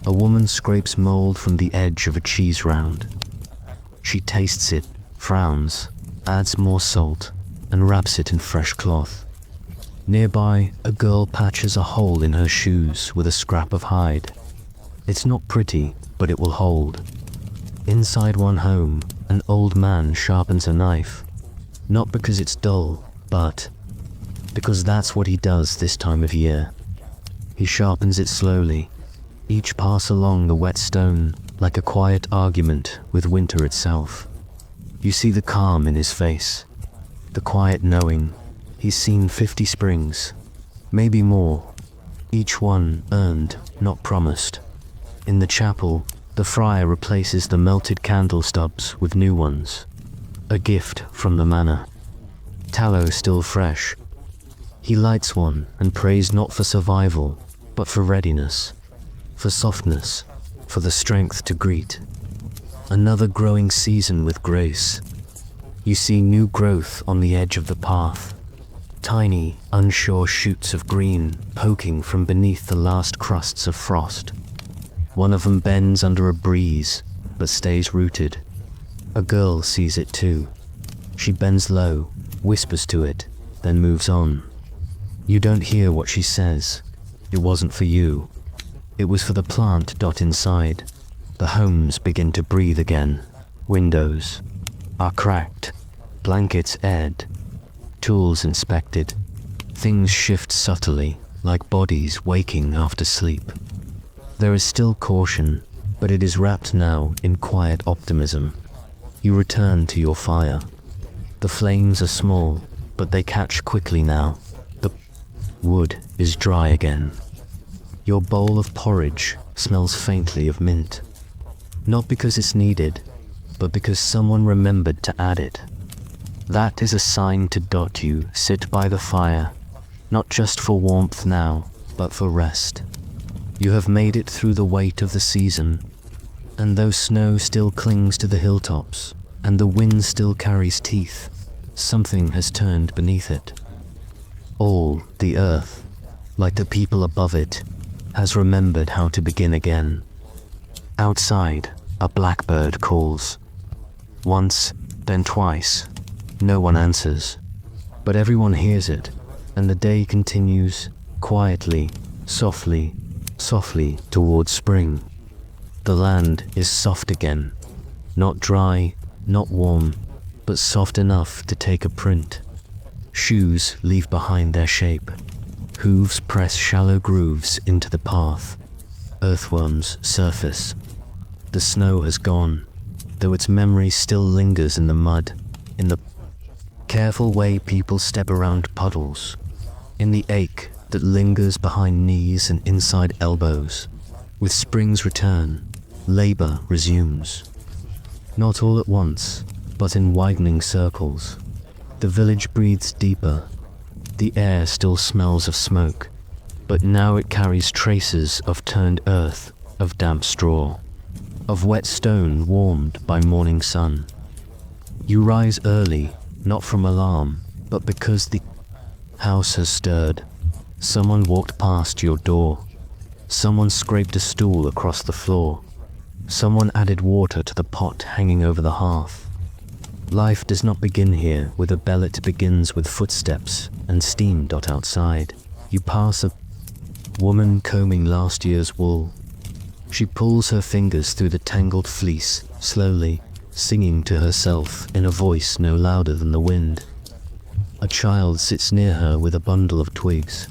A woman scrapes mold from the edge of a cheese round. She tastes it, frowns, adds more salt, and wraps it in fresh cloth. Nearby, a girl patches a hole in her shoes with a scrap of hide. It's not pretty, but it will hold. Inside one home, an old man sharpens a knife. Not because it's dull, but because that's what he does this time of year. He sharpens it slowly, each pass along the wet stone like a quiet argument with winter itself. You see the calm in his face, the quiet knowing. He's seen 50 springs, maybe more, each one earned, not promised. In the chapel, the friar replaces the melted candle stubs with new ones, a gift from the manor. Tallow still fresh. He lights one and prays not for survival, but for readiness, for softness, for the strength to greet. Another growing season with grace. You see new growth on the edge of the path. Tiny, unsure shoots of green poking from beneath the last crusts of frost. One of them bends under a breeze, but stays rooted. A girl sees it too. She bends low, whispers to it, then moves on. You don't hear what she says. It wasn't for you. It was for the plant. Inside. The homes begin to breathe again. Windows are cracked, blankets aired, tools inspected. Things shift subtly, like bodies waking after sleep. There is still caution, but it is wrapped now in quiet optimism. You return to your fire. The flames are small, but they catch quickly now. The wood is dry again. Your bowl of porridge smells faintly of mint. Not because it's needed, but because someone remembered to add it. That is a sign to you sit by the fire, not just for warmth now, but for rest. You have made it through the weight of the season, and though snow still clings to the hilltops, and the wind still carries teeth, something has turned beneath it. All the earth, like the people above it, has remembered how to begin again. Outside, a blackbird calls. Once, then twice. No one answers, but everyone hears it, and the day continues, quietly, softly, softly towards spring. The land is soft again, not dry, not warm, but soft enough to take a print. Shoes leave behind their shape. Hooves press shallow grooves into the path. Earthworms surface. The snow has gone. though its memory still lingers in the mud, in the careful way people step around puddles, in the ache that lingers behind knees and inside elbows. With spring's return, labor resumes. Not all at once, but in widening circles. The village breathes deeper. The air still smells of smoke, but now it carries traces of turned earth, of damp straw, of wet stone warmed by morning sun. You rise early, not from alarm, but because the house has stirred. Someone walked past your door. Someone scraped a stool across the floor. Someone added water to the pot hanging over the hearth. Life does not begin here with a bell, it begins with footsteps and steam dot outside. You pass a woman combing last year's wool. She pulls her fingers through the tangled fleece, slowly, singing to herself in a voice no louder than the wind. A child sits near her with a bundle of twigs.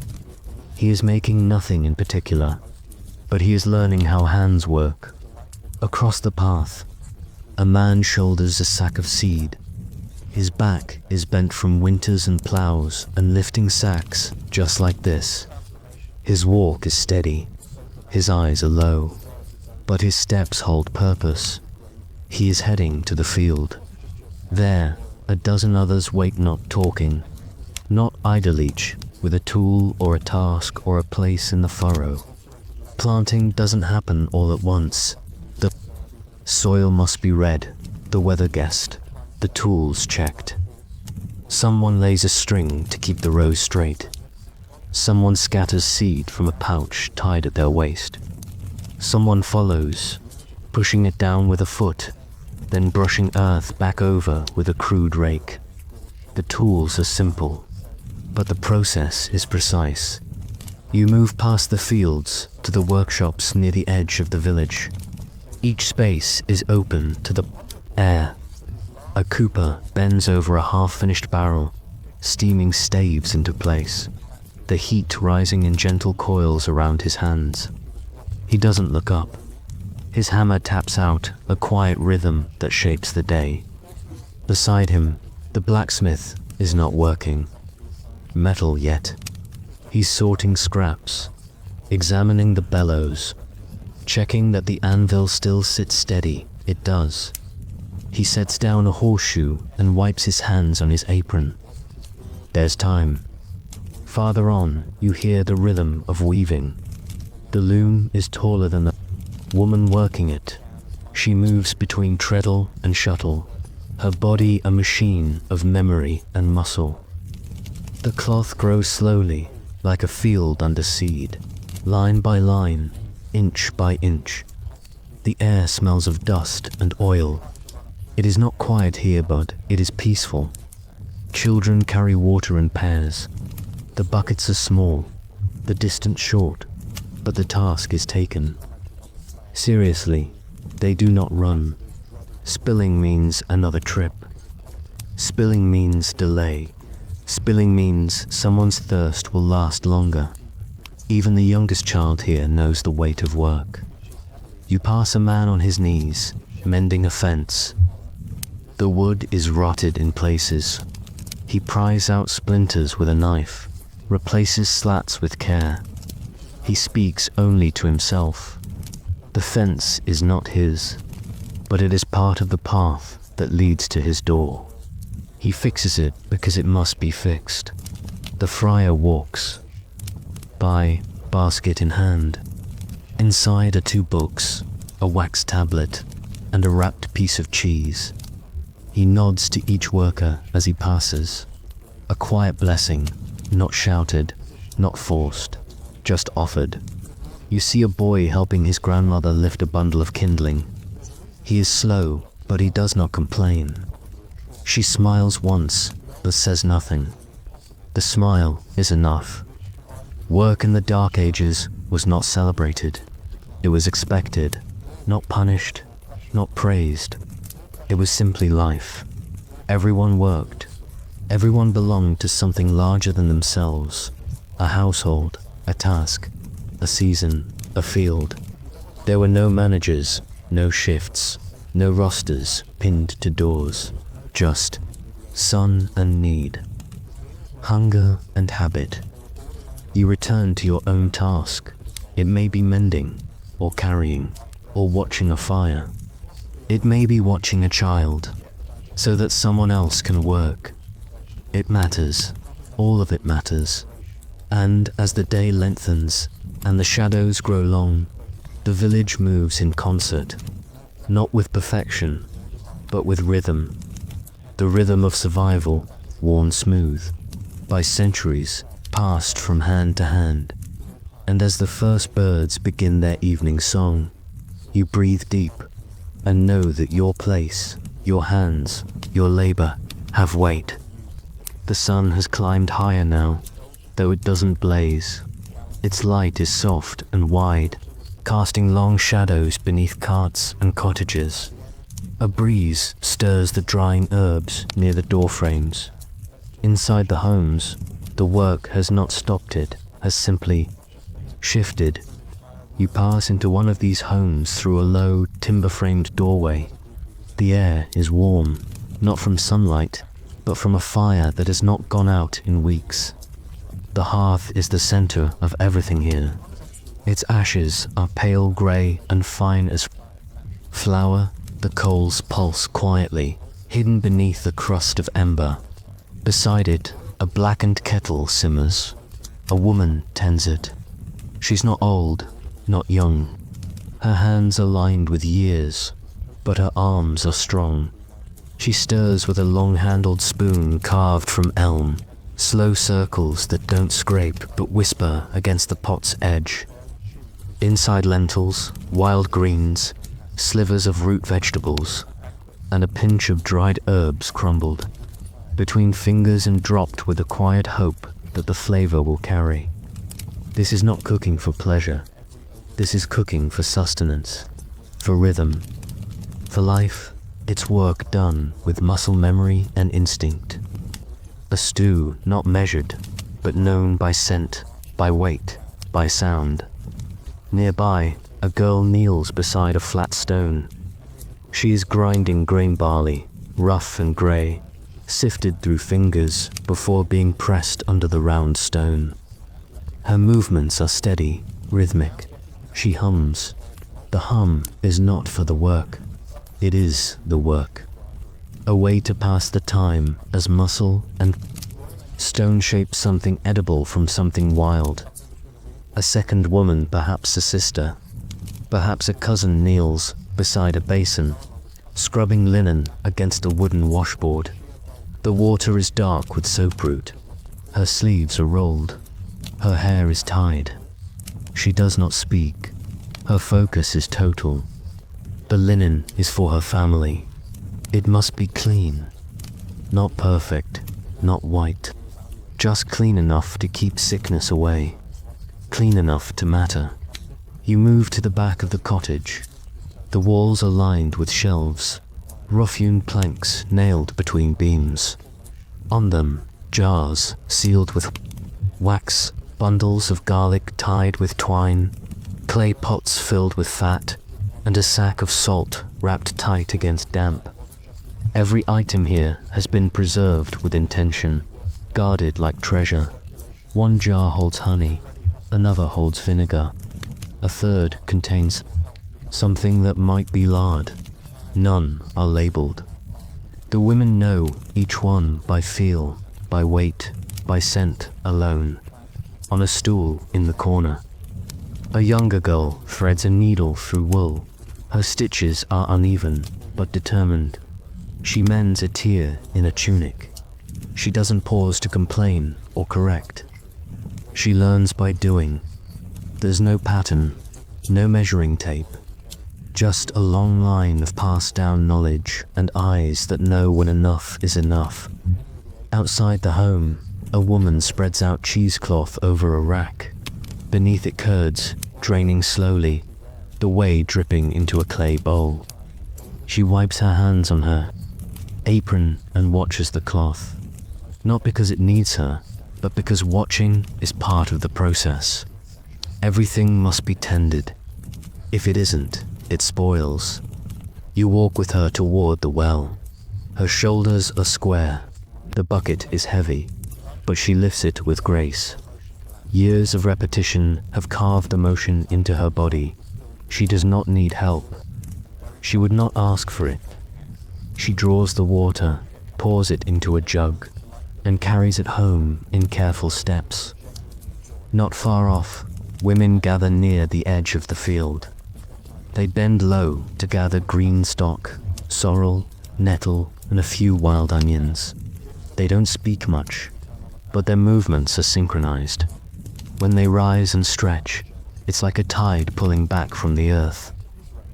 He is making nothing in particular, but he is learning how hands work. Across the path, a man shoulders a sack of seed. His back is bent from winters and plows and lifting sacks just like this. His walk is steady, his eyes are low, but his steps hold purpose. He is heading to the field. There, a dozen others wait, not talking, not idle, each with a tool or a task or a place in the furrow. Planting doesn't happen all at once. The soil must be read, the weather guessed, the tools checked. Someone lays a string to keep the rows straight. Someone scatters seed from a pouch tied at their waist. Someone follows, pushing it down with a foot, then brushing earth back over with a crude rake. The tools are simple, but the process is precise. You move past the fields to the workshops near the edge of the village. Each space is open to the air. A cooper bends over a half-finished barrel, steaming staves into place, the heat rising in gentle coils around his hands. He doesn't look up. His hammer taps out a quiet rhythm that shapes the day. Beside him, the blacksmith is not working metal yet. He's sorting scraps, examining the bellows, checking that the anvil still sits steady. It does. He sets down a horseshoe and wipes his hands on his apron. There's time. Farther on, you hear the rhythm of weaving. The loom is taller than the woman working it. She moves between treadle and shuttle, her body a machine of memory and muscle. The cloth grows slowly, like a field under seed, line by line, inch by inch. The air smells of dust and oil. It is not quiet here, but it is peaceful. Children carry water in pairs. The buckets are small, the distance short, but the task is taken. Seriously, they do not run. Spilling means another trip. Spilling means delay. Spilling means someone's thirst will last longer. Even the youngest child here knows the weight of work. You pass a man on his knees, mending a fence. The wood is rotted in places. He pries out splinters with a knife, replaces slats with care. He speaks only to himself. The fence is not his, but it is part of the path that leads to his door. He fixes it because it must be fixed. The friar walks by, basket in hand. Inside are 2 books, a wax tablet, and a wrapped piece of cheese. He nods to each worker as he passes. A quiet blessing, not shouted, not forced, just offered. You see a boy helping his grandmother lift a bundle of kindling. He is slow, but he does not complain. She smiles once, but says nothing. The smile is enough. Work in the Dark Ages was not celebrated. It was expected, not punished, not praised. It was simply life. Everyone worked. Everyone belonged to something larger than themselves. A household, a task, a season, a field. There were no managers, no shifts, No rosters pinned to doors, just sun and need, hunger and habit. You return to your own task. It may be mending, or carrying, or watching a fire. It may be watching a child, so that someone else can work. It matters. All of it matters. And as the day lengthens, and the shadows grow long, the village moves in concert, not with perfection, but with rhythm. The rhythm of survival, worn smooth, by centuries passed from hand to hand. And as the first birds begin their evening song, you breathe deep and know that your place, your hands, your labor have weight. The sun has climbed higher now, though it doesn't blaze. Its light is soft and wide, casting long shadows beneath carts and cottages. A breeze stirs the drying herbs near the doorframes. Inside the homes, the work has not stopped, it has simply shifted. You pass into one of these homes through a low, timber-framed doorway. The air is warm, not from sunlight, but from a fire that has not gone out in weeks. The hearth is the center of everything here. Its ashes are pale grey and fine as flour. The coals pulse quietly, hidden beneath a crust of ember. Beside it, a blackened kettle simmers. A woman tends it. She's not old, not young. Her hands are lined with years, but her arms are strong. She stirs with a long-handled spoon carved from elm, slow circles that don't scrape but whisper against the pot's edge. Inside lentils, wild greens, slivers of root vegetables, and a pinch of dried herbs crumbled between fingers and dropped with a quiet hope that the flavor will carry. This is not cooking for pleasure. This is cooking for sustenance, for rhythm, for life. It's work done with muscle memory and instinct. A stew not measured, but known by scent, by weight, by sound. Nearby, a girl kneels beside a flat stone. She is grinding grain barley, rough and grey, sifted through fingers before being pressed under the round stone. Her movements are steady, rhythmic. She hums. The hum is not for the work. It is the work. A way to pass the time as muscle and stone shape something edible from something wild. A second woman, perhaps a sister, perhaps a cousin, kneels beside a basin, scrubbing linen against a wooden washboard. The water is dark with soaproot. Her sleeves are rolled. Her hair is tied. She does not speak. Her focus is total. The linen is for her family. It must be clean. Not perfect, not white. Just clean enough to keep sickness away. Clean enough to matter. You move to the back of the cottage. The walls are lined with shelves, rough-hewn planks nailed between beams. On them, jars sealed with wax, bundles of garlic tied with twine, clay pots filled with fat, and a sack of salt wrapped tight against damp. Every item here has been preserved with intention, guarded like treasure. One jar holds honey, another holds vinegar, a third contains something that might be lard. None are labeled. The women know each one by feel, by weight, by scent alone. On a stool in the corner, a younger girl threads a needle through wool. Her stitches are uneven, but determined. She mends a tear in a tunic. She doesn't pause to complain or correct. She learns by doing. There's no pattern, no measuring tape. Just a long line of passed down knowledge and eyes that know when enough is enough. Outside the home, a woman spreads out cheesecloth over a rack. Beneath it curds, draining slowly, the whey dripping into a clay bowl. She wipes her hands on her apron and watches the cloth. Not because it needs her, but because watching is part of the process. Everything must be tended. If it isn't, it spoils. You walk with her toward the well. Her shoulders are square. The bucket is heavy, but she lifts it with grace. Years of repetition have carved emotion into her body. She does not need help. She would not ask for it. She draws the water, pours it into a jug, and carries it home in careful steps. Not far off, women gather near the edge of the field. They bend low to gather green stalk, sorrel, nettle, and a few wild onions. They don't speak much, but their movements are synchronized. When they rise and stretch, it's like a tide pulling back from the earth.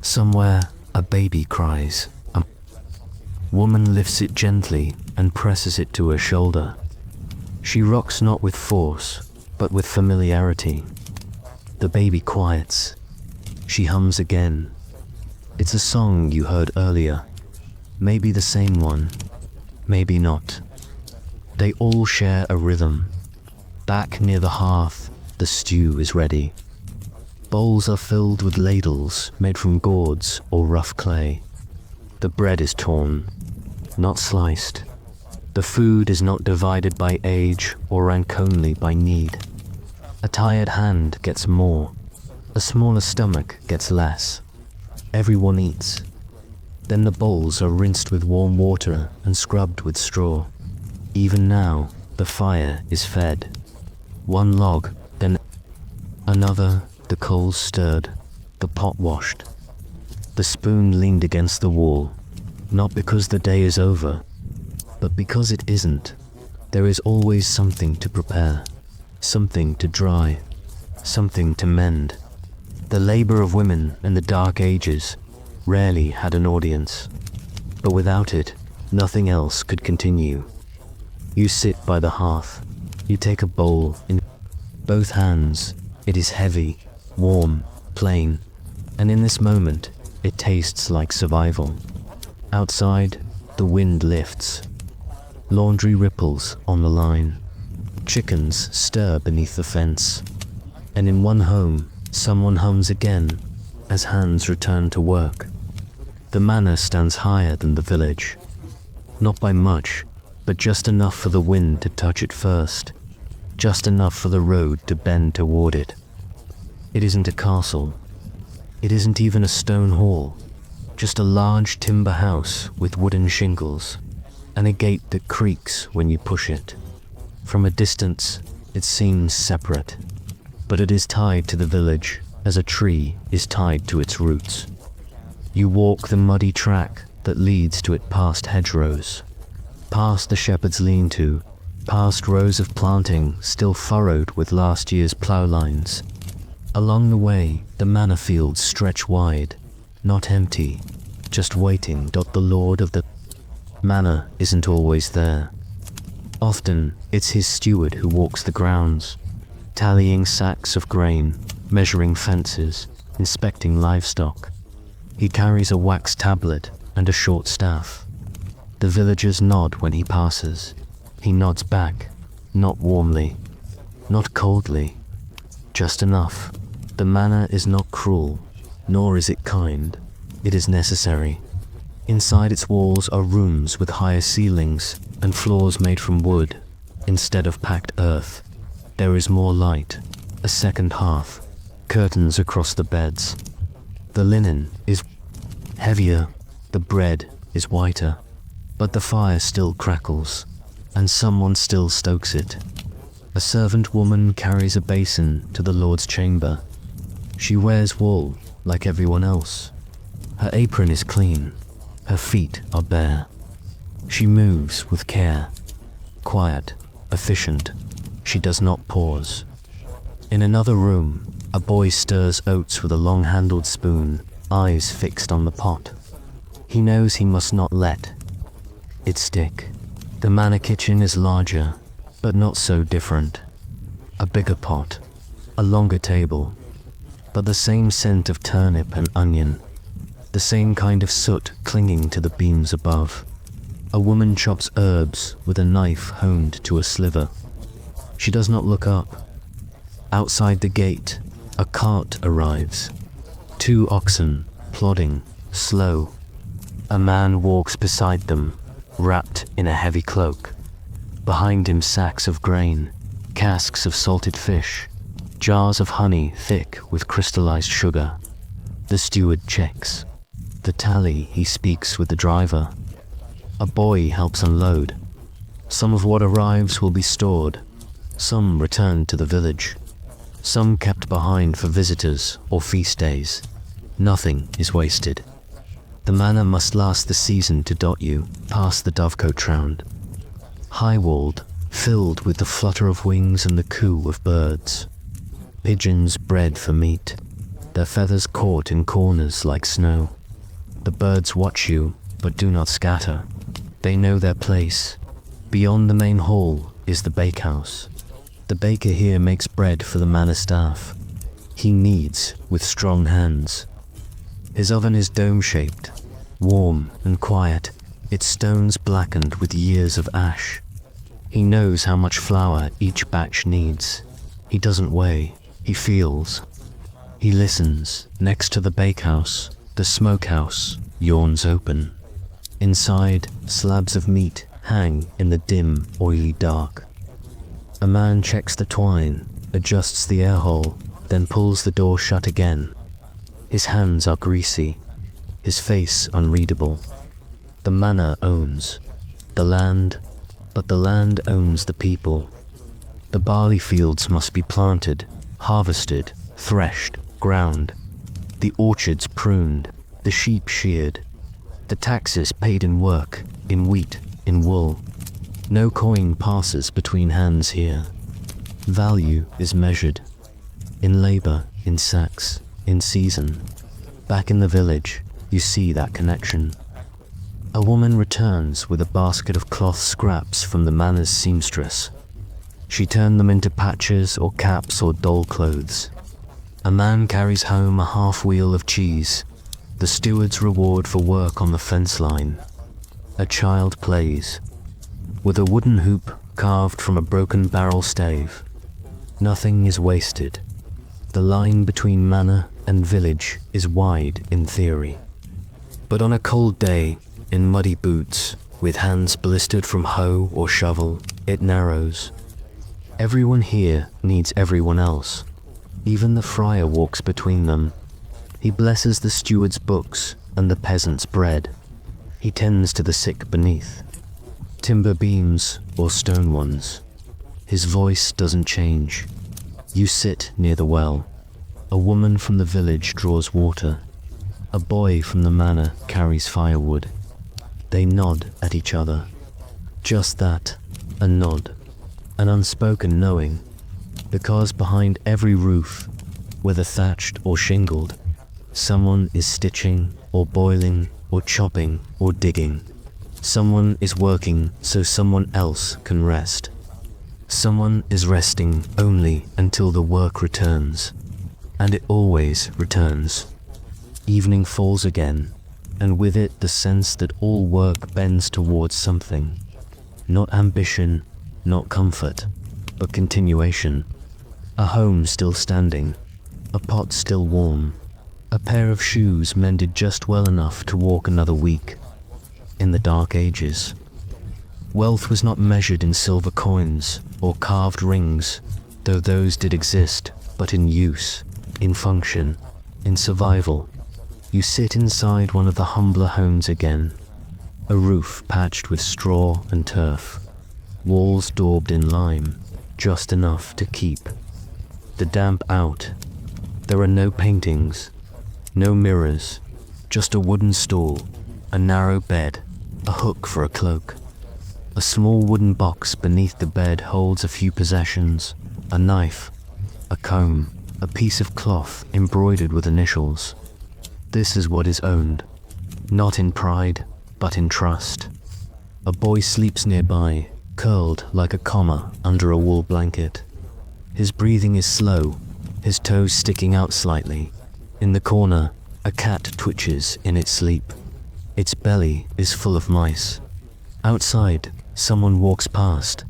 Somewhere, a baby cries. A woman lifts it gently and presses it to her shoulder. She rocks not with force, but with familiarity. The baby quiets. She hums again. It's a song you heard earlier. Maybe the same one, maybe not. They all share a rhythm. Back near the hearth, the stew is ready. Bowls are filled with ladles made from gourds or rough clay. The bread is torn, not sliced. The food is not divided by age or ranked only by need. A tired hand gets more. A smaller stomach gets less. Everyone eats. Then the bowls are rinsed with warm water and scrubbed with straw. Even now, the fire is fed. One log, then another, the coals stirred, the pot washed. The spoon leaned against the wall, not because the day is over, but because it isn't. There is always something to prepare, something to dry, something to mend. The labor of women in the Dark Ages rarely had an audience, but without it, nothing else could continue. You sit by the hearth. You take a bowl in both hands. It is heavy, warm, plain, and in this moment, it tastes like survival. Outside, the wind lifts. Laundry ripples on the line. Chickens stir beneath the fence. And in one home, someone hums again as hands return to work. The manor stands higher than the village. Not by much, but just enough for the wind to touch it first. Just enough for the road to bend toward it. It isn't a castle. It isn't even a stone hall. Just a large timber house with wooden shingles, and a gate that creaks when you push it. From a distance, it seems separate, but it is tied to the village as a tree is tied to its roots. You walk the muddy track that leads to it past hedgerows, past the shepherd's lean-to, past rows of planting still furrowed with last year's plough lines. Along the way, the manor fields stretch wide, not empty, just waiting. The lord of the manor isn't always there. Often, it's his steward who walks the grounds, tallying sacks of grain, measuring fences, inspecting livestock. He carries a wax tablet and a short staff. The villagers nod when he passes. He nods back, not warmly, not coldly, just enough. The manor is not cruel, nor is it kind. It is necessary. Inside its walls are rooms with higher ceilings and floors made from wood instead of packed earth. There is more light, a second hearth, curtains across the beds. The linen is heavier, the bread is whiter, but the fire still crackles, and someone still stokes it. A servant woman carries a basin to the Lord's chamber. She wears wool like everyone else. Her apron is clean, her feet are bare. She moves with care, quiet, efficient. She does not pause. In another room, a boy stirs oats with a long-handled spoon, eyes fixed on the pot. He knows he must not let it stick. The manor kitchen is larger, but not so different. A bigger pot, a longer table, but the same scent of turnip and onion, the same kind of soot clinging to the beams above. A woman chops herbs with a knife honed to a sliver. She does not look up. Outside the gate, a cart arrives. 2 oxen, plodding, slow. A man walks beside them, wrapped in a heavy cloak. Behind him sacks of grain, casks of salted fish, jars of honey thick with crystallized sugar. The steward checks. The tally, he speaks with the driver. A boy helps unload. Some of what arrives will be stored. Some returned to the village. Some kept behind for visitors or feast days. Nothing is wasted. The manor must last the season to dot you past the dovecote round. High-walled, filled with the flutter of wings and the coo of birds. Pigeons bred for meat, their feathers caught in corners like snow. The birds watch you, but do not scatter. They know their place. Beyond the main hall is the bakehouse. The baker here makes bread for the manor staff. He kneads with strong hands. His oven is dome-shaped, warm and quiet, its stones blackened with years of ash. He knows how much flour each batch needs. He doesn't weigh, he feels. He listens. Next to the bakehouse, the smokehouse yawns open. Inside, slabs of meat hang in the dim, oily dark. A man checks the twine, adjusts the air hole, then pulls the door shut again. His hands are greasy, his face unreadable. The manor owns the land, but the land owns the people. The barley fields must be planted, harvested, threshed, ground. The orchards pruned, the sheep sheared. The taxes paid in work, in wheat, in wool. No coin passes between hands here. Value is measured in labor, in sacks, in season. Back in the village, you see that connection. A woman returns with a basket of cloth scraps from the manor's seamstress. She turned them into patches or caps or doll clothes. A man carries home a half-wheel of cheese, the steward's reward for work on the fence line. A child plays with a wooden hoop carved from a broken barrel stave. Nothing is wasted. The line between manor and village is wide in theory. But on a cold day, in muddy boots, with hands blistered from hoe or shovel, it narrows. Everyone here needs everyone else. Even the friar walks between them. He blesses the steward's books and the peasant's bread. He tends to the sick beneath. Timber beams or stone ones. His voice doesn't change. You sit near the well. A woman from the village draws water. A boy from the manor carries firewood. They nod at each other. Just that, a nod. An unspoken knowing. Because behind every roof, whether thatched or shingled, someone is stitching or boiling or chopping or digging. Someone is working so someone else can rest. Someone is resting only until the work returns. And it always returns. Evening falls again, and with it the sense that all work bends towards something. Not ambition, not comfort, but continuation. A home still standing, a pot still warm, a pair of shoes mended just well enough to walk another week. In the Dark Ages, wealth was not measured in silver coins or carved rings, though those did exist, but in use, in function, in survival. You sit inside one of the humbler homes again, a roof patched with straw and turf, walls daubed in lime, just enough to keep the damp out. There are no paintings, no mirrors, just a wooden stool, a narrow bed, a hook for a cloak. A small wooden box beneath the bed holds a few possessions, a knife, a comb, a piece of cloth embroidered with initials. This is what is owned, not in pride, but in trust. A boy sleeps nearby, curled like a comma under a wool blanket. His breathing is slow, his toes sticking out slightly. In the corner, a cat twitches in its sleep. Its belly is full of mice. Outside, someone walks past,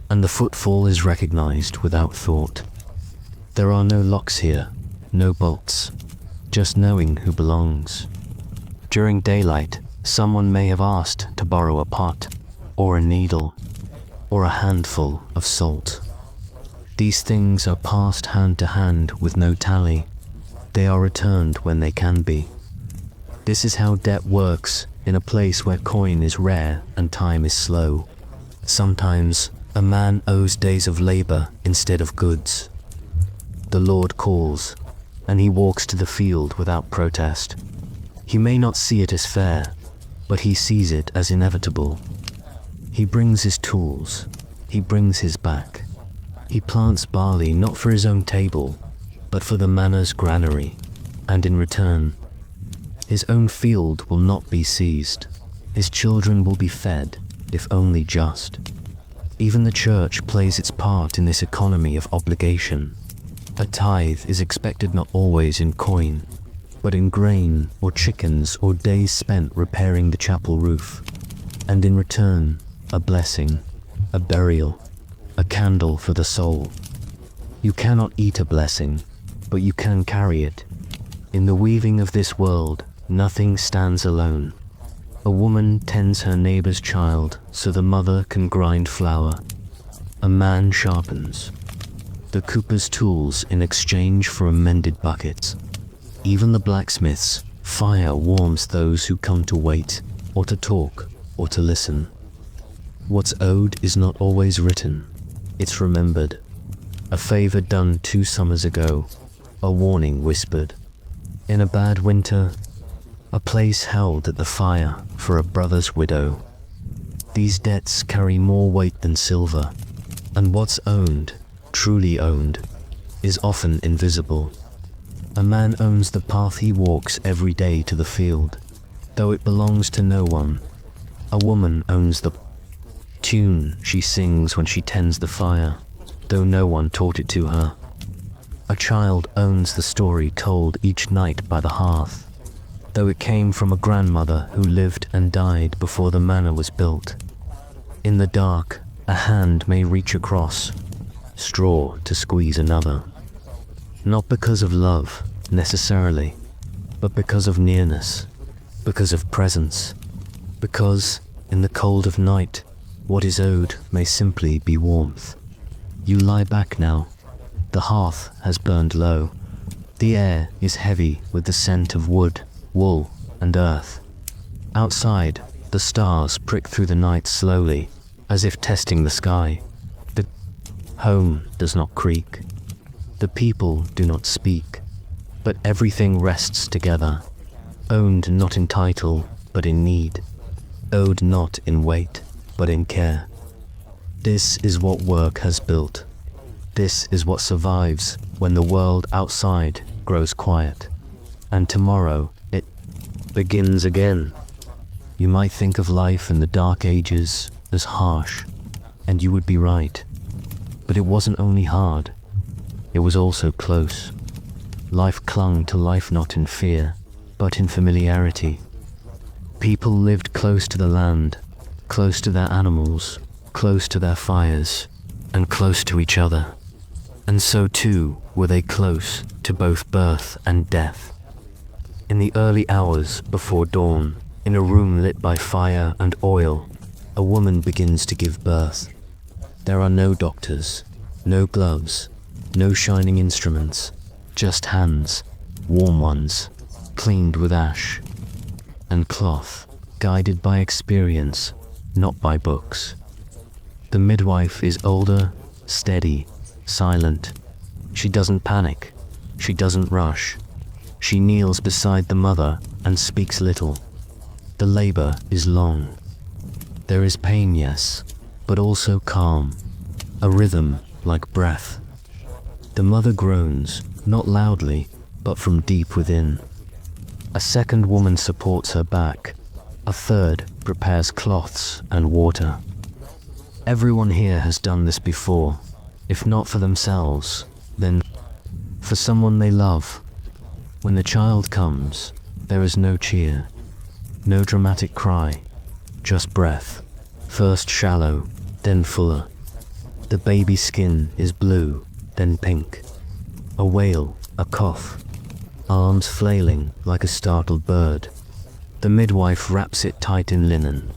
and the footfall is recognized without thought. There are no locks here, no bolts, just knowing who belongs. During daylight, Someone may have asked to borrow a pot, or a needle, or a handful of salt. These things are passed hand to hand with no tally. They are returned when they can be. This is how debt works in a place where coin is rare and time is slow. Sometimes a man owes days of labor instead of goods. The Lord calls, and he walks to the field without protest. He may not see it as fair, but he sees it as inevitable. He brings his tools, he brings his back. He plants barley not for his own table, but for the manner's granary, and in return, his own field will not be seized. His children will be fed, if only just. Even the church plays its part in this economy of obligation. A tithe is expected not always in coin, but in grain or chickens or days spent repairing the chapel roof. And in return, a blessing, a burial, a candle for the soul. You cannot eat a blessing, but you can carry it. In the weaving of this world, nothing stands alone. A woman tends her neighbor's child so the mother can grind flour. A man sharpens the cooper's tools in exchange for a mended bucket. Even the blacksmith's fire warms those who come to wait, or to talk, or to listen. What's owed is not always written, it's remembered. A favor done 2 summers ago, a warning whispered. In a bad winter, a place held at the fire for a brother's widow. These debts carry more weight than silver, and what's owned, truly owned, is often invisible. A man owns the path he walks every day to the field, though it belongs to no one. A woman owns the tune she sings when she tends the fire, though no one taught it to her. A child owns the story told each night by the hearth, though it came from a grandmother who lived and died before the manor was built. In the dark, a hand may reach across, straw to squeeze another. Not because of love, necessarily, but because of nearness, because of presence, because, in the cold of night, what is owed may simply be warmth. You lie back now. The hearth has burned low. The air is heavy with the scent of wood, wool, and earth. Outside, the stars prick through the night slowly, as if testing the sky. The home does not creak. The people do not speak, but everything rests together, owned not in title, but in need, owed not in weight, but in care. This is what work has built. This is what survives when the world outside grows quiet, and tomorrow it begins again. You might think of life in the Dark Ages as harsh, and you would be right. But it wasn't only hard, it was also close. Life clung to life not in fear, but in familiarity. People lived close to the land, close to their animals, close to their fires, and close to each other. And so too were they close to both birth and death. In the early hours before dawn, in a room lit by fire and oil, a woman begins to give birth. There are no doctors, no gloves, no shining instruments, just hands, warm ones, cleaned with ash and cloth, guided by experience, not by books. The midwife is older, steady, silent. She doesn't panic, she doesn't rush. She kneels beside the mother and speaks little. The labor is long. There is pain, yes, but also calm, a rhythm like breath. The mother groans, not loudly, but from deep within. A second woman supports her back. A third prepares cloths and water. Everyone here has done this before, if not for themselves, then for someone they love. When the child comes, there is no cheer, no dramatic cry, just breath, first shallow, then fuller. The baby's skin is blue, then pink. A wail, a cough, arms flailing like a startled bird. The midwife wraps it tight in linen.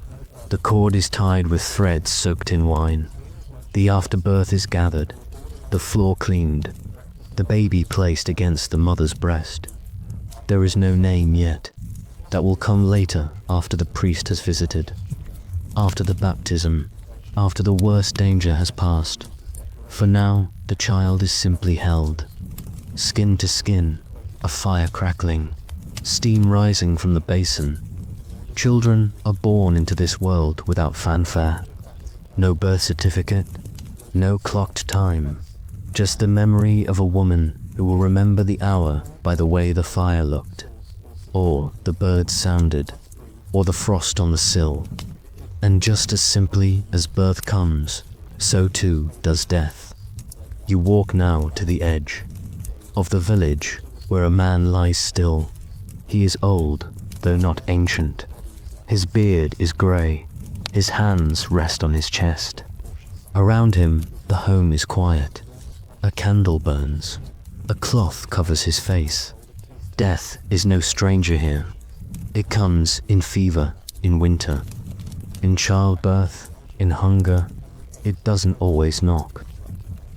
The cord is tied with threads soaked in wine. The afterbirth is gathered, the floor cleaned, the baby placed against the mother's breast. There is no name yet. That will come later, after the priest has visited, after the baptism, after the worst danger has passed. For now, the child is simply held. Skin to skin, a fire crackling, steam rising from the basin. Children are born into this world without fanfare. No birth certificate, no clocked time, just the memory of a woman who will remember the hour by the way the fire looked, or the birds sounded, or the frost on the sill. And just as simply as birth comes, so too does death. You walk now to the edge of the village where a man lies still. He is old, though not ancient. His beard is grey. His hands rest on his chest. Around him, the home is quiet. A candle burns. A cloth covers his face. Death is no stranger here. It comes in fever, in winter, in childbirth, in hunger. It doesn't always knock.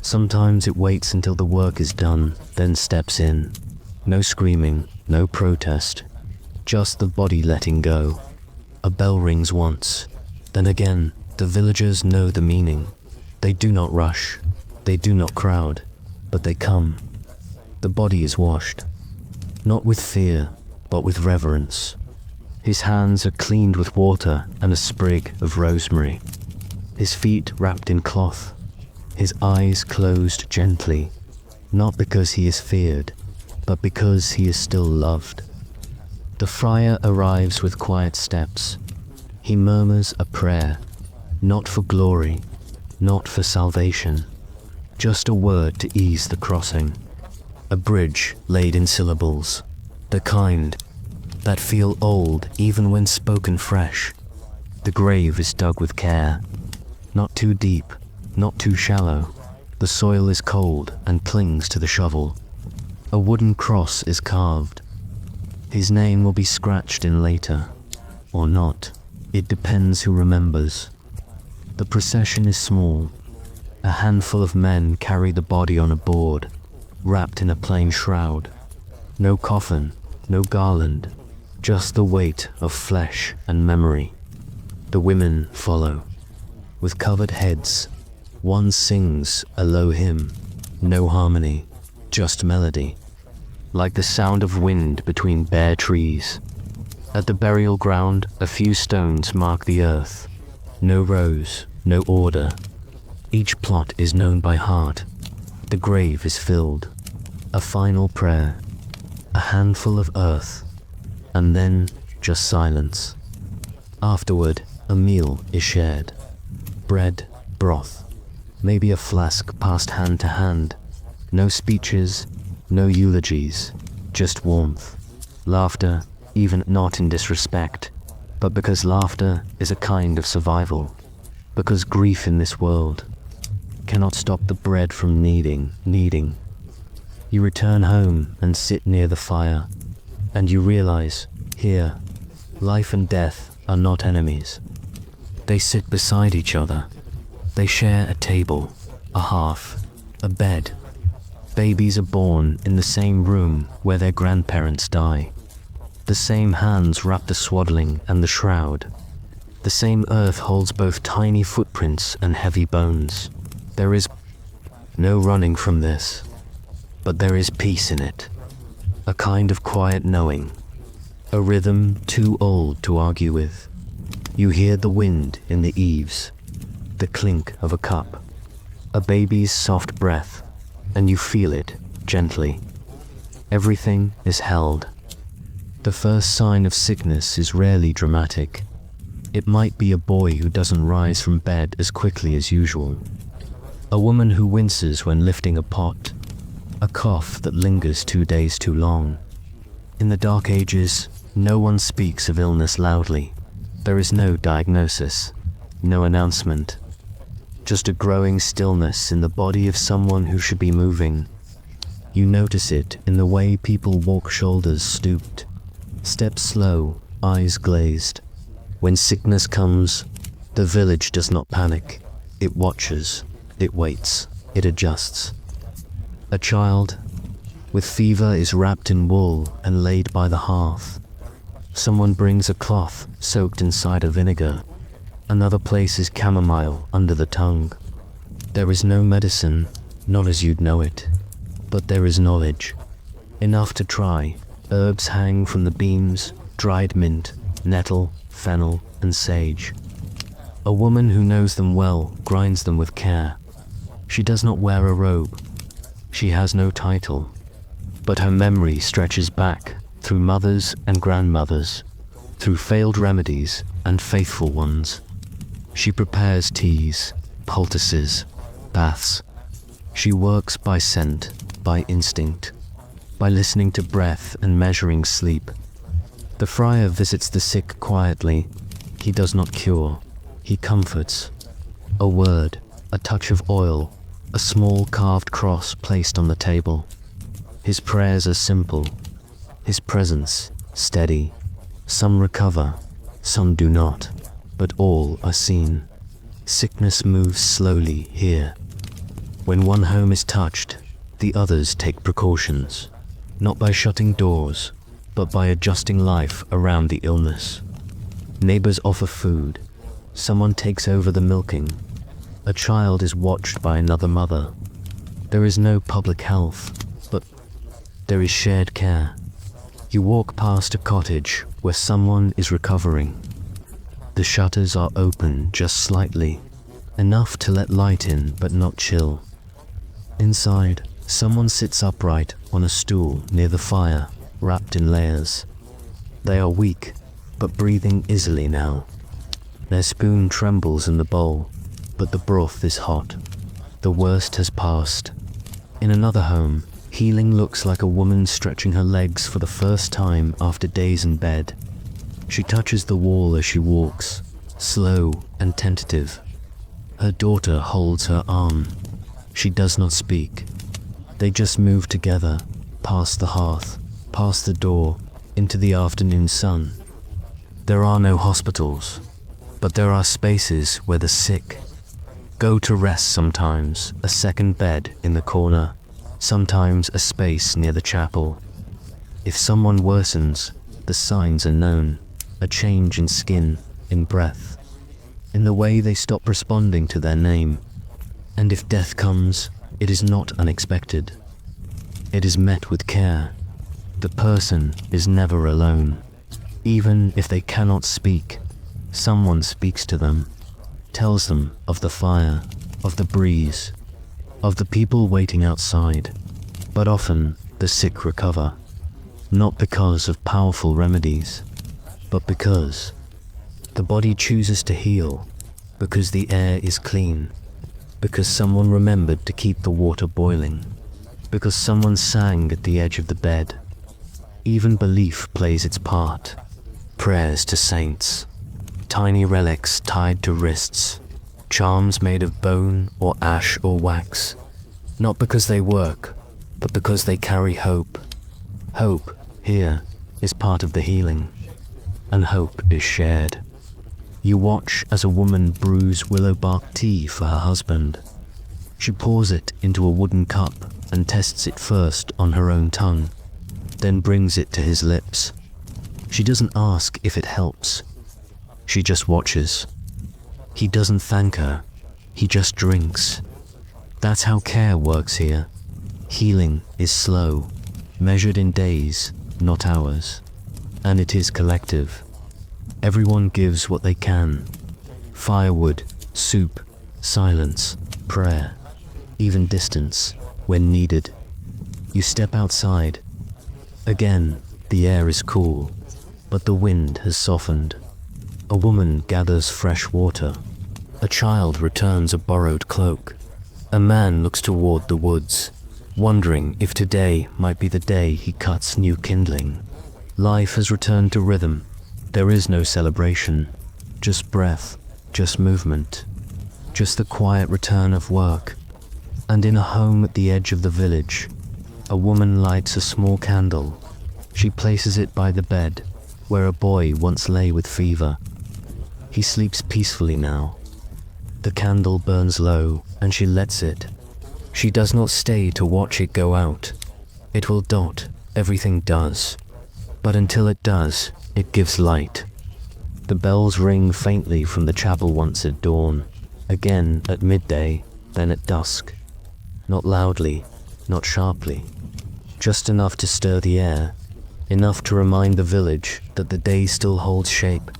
Sometimes it waits until the work is done, then steps in. No screaming, no protest, just the body letting go. A bell rings once, then again. The villagers know the meaning. They do not rush, they do not crowd, but they come. The body is washed, not with fear, but with reverence. His hands are cleaned with water and a sprig of rosemary. His feet wrapped in cloth, his eyes closed gently, not because he is feared, but because he is still loved. The friar arrives with quiet steps. He murmurs a prayer, not for glory, not for salvation, just a word to ease the crossing. A bridge laid in syllables, the kind that feel old even when spoken fresh. The grave is dug with care, not too deep, not too shallow. The soil is cold and clings to the shovel. A wooden cross is carved. His name will be scratched in later, or not. It depends who remembers. The procession is small. A handful of men carry the body on a board, wrapped in a plain shroud. No coffin, no garland, just the weight of flesh and memory. The women follow. With covered heads, one sings a low hymn, no harmony, just melody, like the sound of wind between bare trees. At the burial ground, a few stones mark the earth. No rows, no order. Each plot is known by heart. The grave is filled. A final prayer, a handful of earth, and then just silence. Afterward, a meal is shared. Bread, broth, maybe a flask passed hand to hand. No speeches, no eulogies, just warmth. Laughter, even not in disrespect, but because laughter is a kind of survival. Because grief in this world cannot stop the bread from kneading. You return home and sit near the fire, and you realize, here, life and death are not enemies. They sit beside each other. They share a table, a hearth, a bed. Babies are born in the same room where their grandparents die. The same hands wrap the swaddling and the shroud. The same earth holds both tiny footprints and heavy bones. There is no running from this, but there is peace in it. A kind of quiet knowing. A rhythm too old to argue with. You hear the wind in the eaves, the clink of a cup, a baby's soft breath, and you feel it gently. Everything is held. The first sign of sickness is rarely dramatic. It might be a boy who doesn't rise from bed as quickly as usual, a woman who winces when lifting a pot, a cough that lingers 2 days too long. In the Dark Ages, no one speaks of illness loudly. There is no diagnosis, no announcement, just a growing stillness in the body of someone who should be moving. You notice it in the way people walk, shoulders stooped, steps slow, eyes glazed. When sickness comes, the village does not panic. It watches, it waits, it adjusts. A child with fever is wrapped in wool and laid by the hearth. Someone brings a cloth soaked in cider vinegar. Another places chamomile under the tongue. There is no medicine, not as you'd know it, but there is knowledge. Enough to try. Herbs hang from the beams, dried mint, nettle, fennel, and sage. A woman who knows them well grinds them with care. She does not wear a robe. She has no title. But her memory stretches back through mothers and grandmothers, through failed remedies and faithful ones. She prepares teas, poultices, baths. She works by scent, by instinct, by listening to breath and measuring sleep. The friar visits the sick quietly. He does not cure, he comforts. A word, a touch of oil, a small carved cross placed on the table. His prayers are simple, his presence steady. Some recover, some do not, but all are seen. Sickness moves slowly here. When one home is touched, the others take precautions, not by shutting doors, but by adjusting life around the illness. Neighbors offer food, someone takes over the milking. A child is watched by another mother. There is no public health, but there is shared care. You walk past a cottage where someone is recovering. The shutters are open just slightly, enough to let light in but not chill. Inside, someone sits upright on a stool near the fire, wrapped in layers. They are weak, but breathing easily now. Their spoon trembles in the bowl, but the broth is hot. The worst has passed. In another home, healing looks like a woman stretching her legs for the first time after days in bed. She touches the wall as she walks, slow and tentative. Her daughter holds her arm. She does not speak. They just move together, past the hearth, past the door, into the afternoon sun. There are no hospitals, but there are spaces where the sick go to rest sometimes, a second bed in the corner, sometimes a space near the chapel. If someone worsens, the signs are known, a change in skin, in breath, in the way they stop responding to their name. And if death comes, it is not unexpected. It is met with care. The person is never alone. Even if they cannot speak, someone speaks to them, tells them of the fire, of the breeze, of the people waiting outside. But often the sick recover, not because of powerful remedies, but because the body chooses to heal, because the air is clean, because someone remembered to keep the water boiling, because someone sang at the edge of the bed. Even belief plays its part. Prayers to saints, tiny relics tied to wrists, charms made of bone or ash or wax, not because they work, but because they carry hope. Hope, here, is part of the healing, and hope is shared. You watch as a woman brews willow bark tea for her husband. She pours it into a wooden cup and tests it first on her own tongue, then brings it to his lips. She doesn't ask if it helps. She just watches. He doesn't thank her. He just drinks. That's how care works here. Healing is slow, measured in days, not hours. And it is collective. Everyone gives what they can. Firewood, soup, silence, prayer, even distance, when needed. You step outside. Again, the air is cool, but the wind has softened. A woman gathers fresh water. A child returns a borrowed cloak. A man looks toward the woods, wondering if today might be the day he cuts new kindling. Life has returned to rhythm. There is no celebration, just breath, just movement, just the quiet return of work. And in a home at the edge of the village, a woman lights a small candle. She places it by the bed, where a boy once lay with fever. He sleeps peacefully now. The candle burns low, and she lets it. She does not stay to watch it go out. It will dot, everything does. But until it does, it gives light. The bells ring faintly from the chapel once at dawn, again at midday, then at dusk. Not loudly, not sharply, just enough to stir the air, enough to remind the village that the day still holds shape,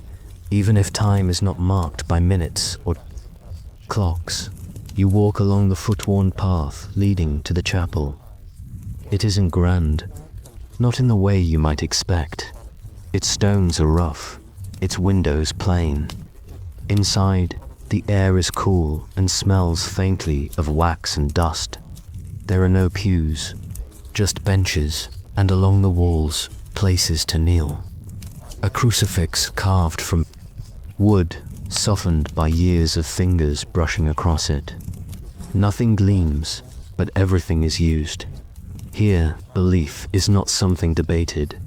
even if time is not marked by minutes or clocks. You walk along the foot-worn path leading to the chapel. It isn't grand, not in the way you might expect. Its stones are rough, its windows plain. Inside, the air is cool and smells faintly of wax and dust. There are no pews, just benches, and along the walls, places to kneel. A crucifix carved from wood, softened by years of fingers brushing across it. Nothing gleams, but everything is used. Here, belief is not something debated.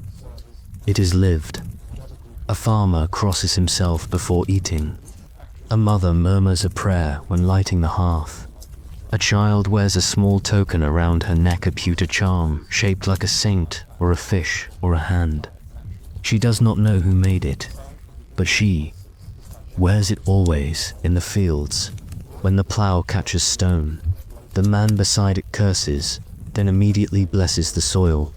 It is lived. A farmer crosses himself before eating. A mother murmurs a prayer when lighting the hearth. A child wears a small token around her neck, a pewter charm shaped like a saint or a fish or a hand. She does not know who made it, but she wears it always in the fields. When the plow catches stone, the man beside it curses, then immediately blesses the soil.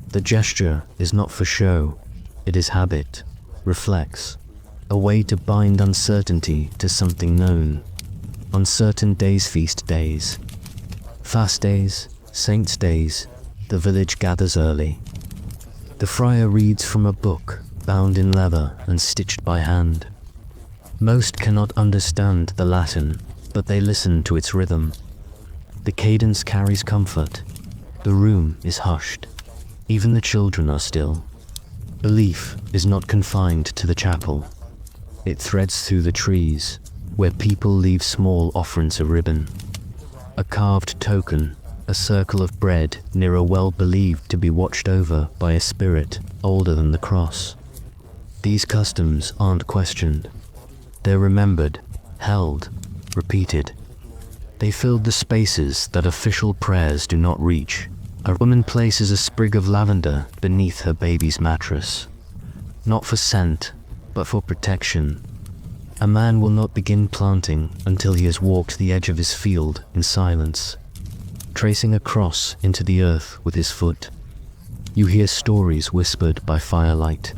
The gesture is not for show, it is habit, reflex, a way to bind uncertainty to something known. On certain days, feast days, fast days, saints' days, the village gathers early. The friar reads from a book, bound in leather and stitched by hand. Most cannot understand the Latin, but they listen to its rhythm. The cadence carries comfort. The room is hushed. Even the children are still. Belief is not confined to the chapel. It threads through the trees, where people leave small offerings of ribbon. A carved token, a circle of bread near a well believed to be watched over by a spirit older than the cross. These customs aren't questioned. They're remembered, held, repeated. They filled the spaces that official prayers do not reach. A woman places a sprig of lavender beneath her baby's mattress. Not for scent, but for protection. A man will not begin planting until he has walked the edge of his field in silence, tracing a cross into the earth with his foot. You hear stories whispered by firelight,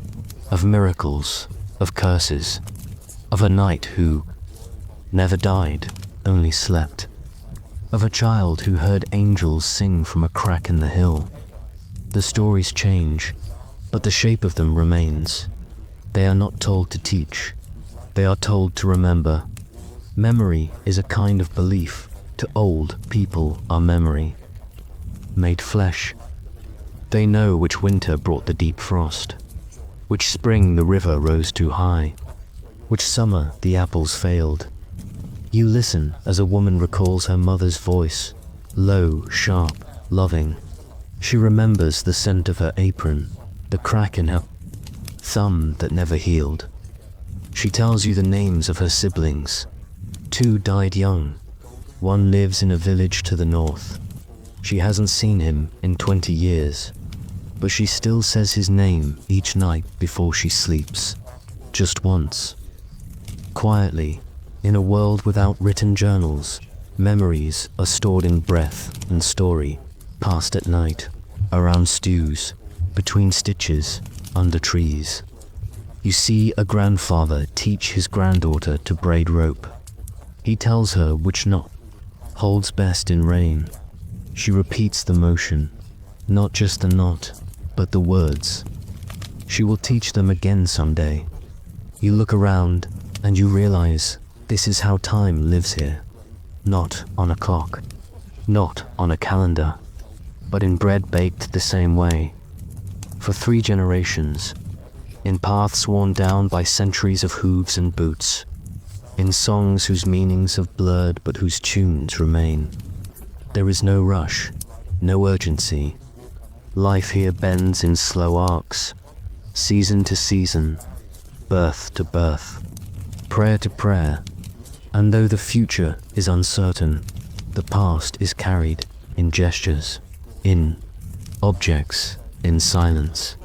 of miracles, of curses, of a knight who never died, only slept. Of a child who heard angels sing from a crack in the hill. The stories change, but the shape of them remains. They are not told to teach. They are told to remember. Memory is a kind of belief. To old people are memory, made flesh. They know which winter brought the deep frost, which spring the river rose too high, which summer the apples failed. You listen as a woman recalls her mother's voice, low, sharp, loving. She remembers the scent of her apron, the crack in her thumb that never healed. She tells you the names of her siblings. 2 died young. 1 lives in a village to the north. She hasn't seen him in 20 years, but she still says his name each night before she sleeps. Just once. Quietly. In a world without written journals, memories are stored in breath and story, passed at night, around stews, between stitches, under trees. You see a grandfather teach his granddaughter to braid rope. He tells her which knot holds best in rain. She repeats the motion, not just the knot, but the words. She will teach them again someday. You look around and you realize this is how time lives here. Not on a clock, not on a calendar, but in bread baked the same way. For 3 generations, in paths worn down by centuries of hooves and boots, in songs whose meanings have blurred but whose tunes remain. There is no rush, no urgency. Life here bends in slow arcs. season to season, birth to birth, prayer to prayer. And though the future is uncertain, the past is carried in gestures, in objects, in silence.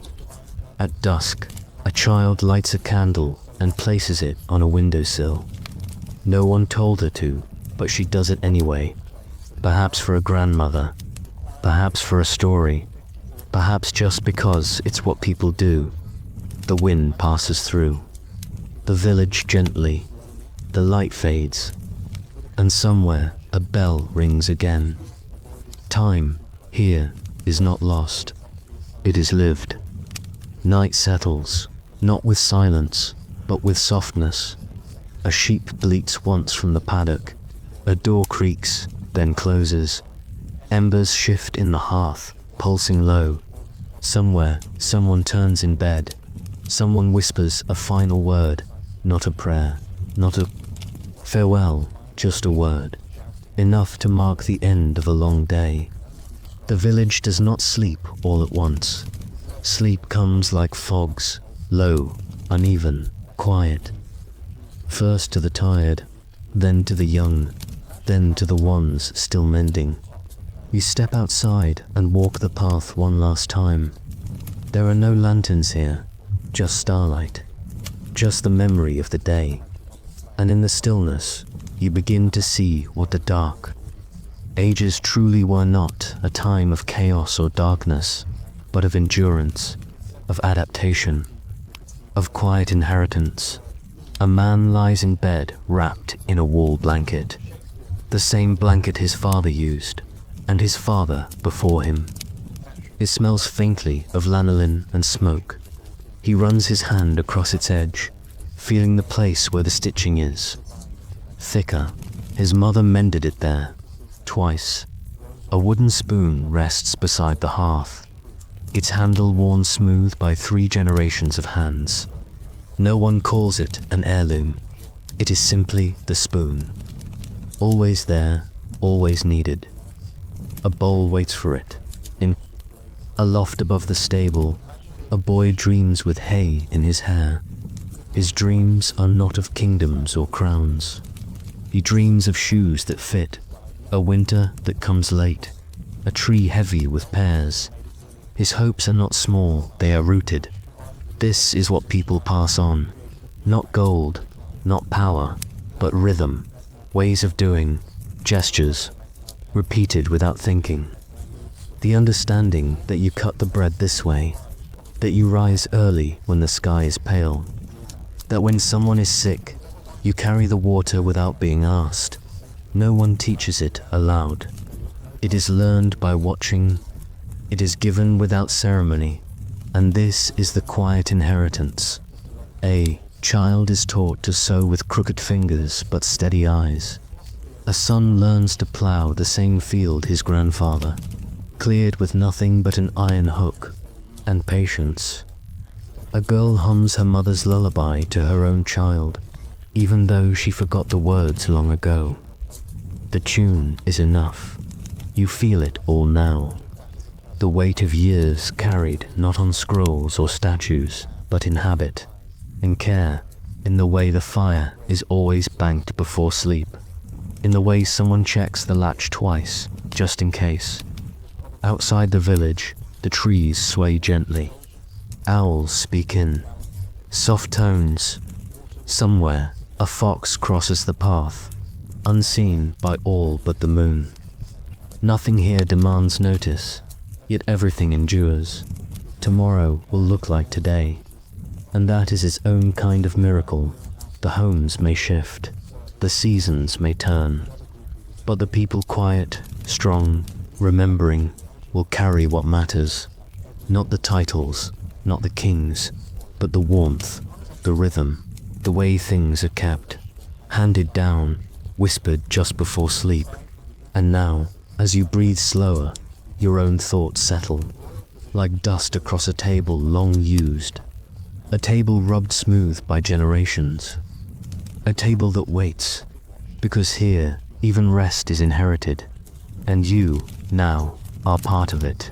At dusk, a child lights a candle and places it on a windowsill. No one told her to, but she does it anyway. Perhaps for a grandmother, perhaps for a story, perhaps just because it's what people do. The wind passes through the village gently, the light fades, and somewhere a bell rings again. Time here is not lost, it is lived. Night settles, not with silence, but with softness. A sheep bleats once from the paddock, a door creaks, then closes. Embers shift in the hearth, pulsing low. Somewhere, someone turns in bed. Someone whispers a final word, not a prayer, not a farewell, just a word. Enough to mark the end of a long day. The village does not sleep all at once. Sleep comes like fogs, low, uneven, quiet. First to the tired, then to the young, then to the ones still mending. You step outside and walk the path one last time. There are no lanterns here, just starlight, just the memory of the day. And in the stillness, you begin to see what the dark ages truly were not a time of chaos or darkness, but of endurance, of adaptation, of quiet inheritance. A man lies in bed wrapped in a wool blanket, the same blanket his father used, and his father before him. It smells faintly of lanolin and smoke. He runs his hand across its edge, feeling the place where the stitching is. Thicker, his mother mended it there, twice. A wooden spoon rests beside the hearth, its handle worn smooth by 3 generations of hands. No one calls it an heirloom. It is simply the spoon. Always there, always needed. A bowl waits for it. In a loft above the stable, a boy dreams with hay in his hair. His dreams are not of kingdoms or crowns. He dreams of shoes that fit, a winter that comes late, a tree heavy with pears. His hopes are not small, they are rooted. This is what people pass on. Not gold, not power, but rhythm, ways of doing, gestures, repeated without thinking. The understanding that you cut the bread this way, that you rise early when the sky is pale, that when someone is sick, you carry the water without being asked. No one teaches it aloud. It is learned by watching. It is given without ceremony. And this is the quiet inheritance. A child is taught to sew with crooked fingers but steady eyes. A son learns to plow the same field his grandfather, cleared with nothing but an iron hook and patience. A girl hums her mother's lullaby to her own child, even though she forgot the words long ago. The tune is enough. You feel it all now. The weight of years carried not on scrolls or statues, but in habit, in care, in the way the fire is always banked before sleep, in the way someone checks the latch twice, just in case. Outside the village, the trees sway gently. Owls speak in soft tones. Somewhere, a fox crosses the path, unseen by all but the moon. Nothing here demands notice. Yet everything endures. Tomorrow will look like today. And that is its own kind of miracle. The homes may shift. The seasons may turn. But the people quiet, strong, remembering, will carry what matters. Not the titles, not the kings, but the warmth, the rhythm, the way things are kept. Handed down, whispered just before sleep. And now, as you breathe slower, your own thoughts settle, like dust across a table long used, a table rubbed smooth by generations, a table that waits, because here even rest is inherited, and you, now, are part of it.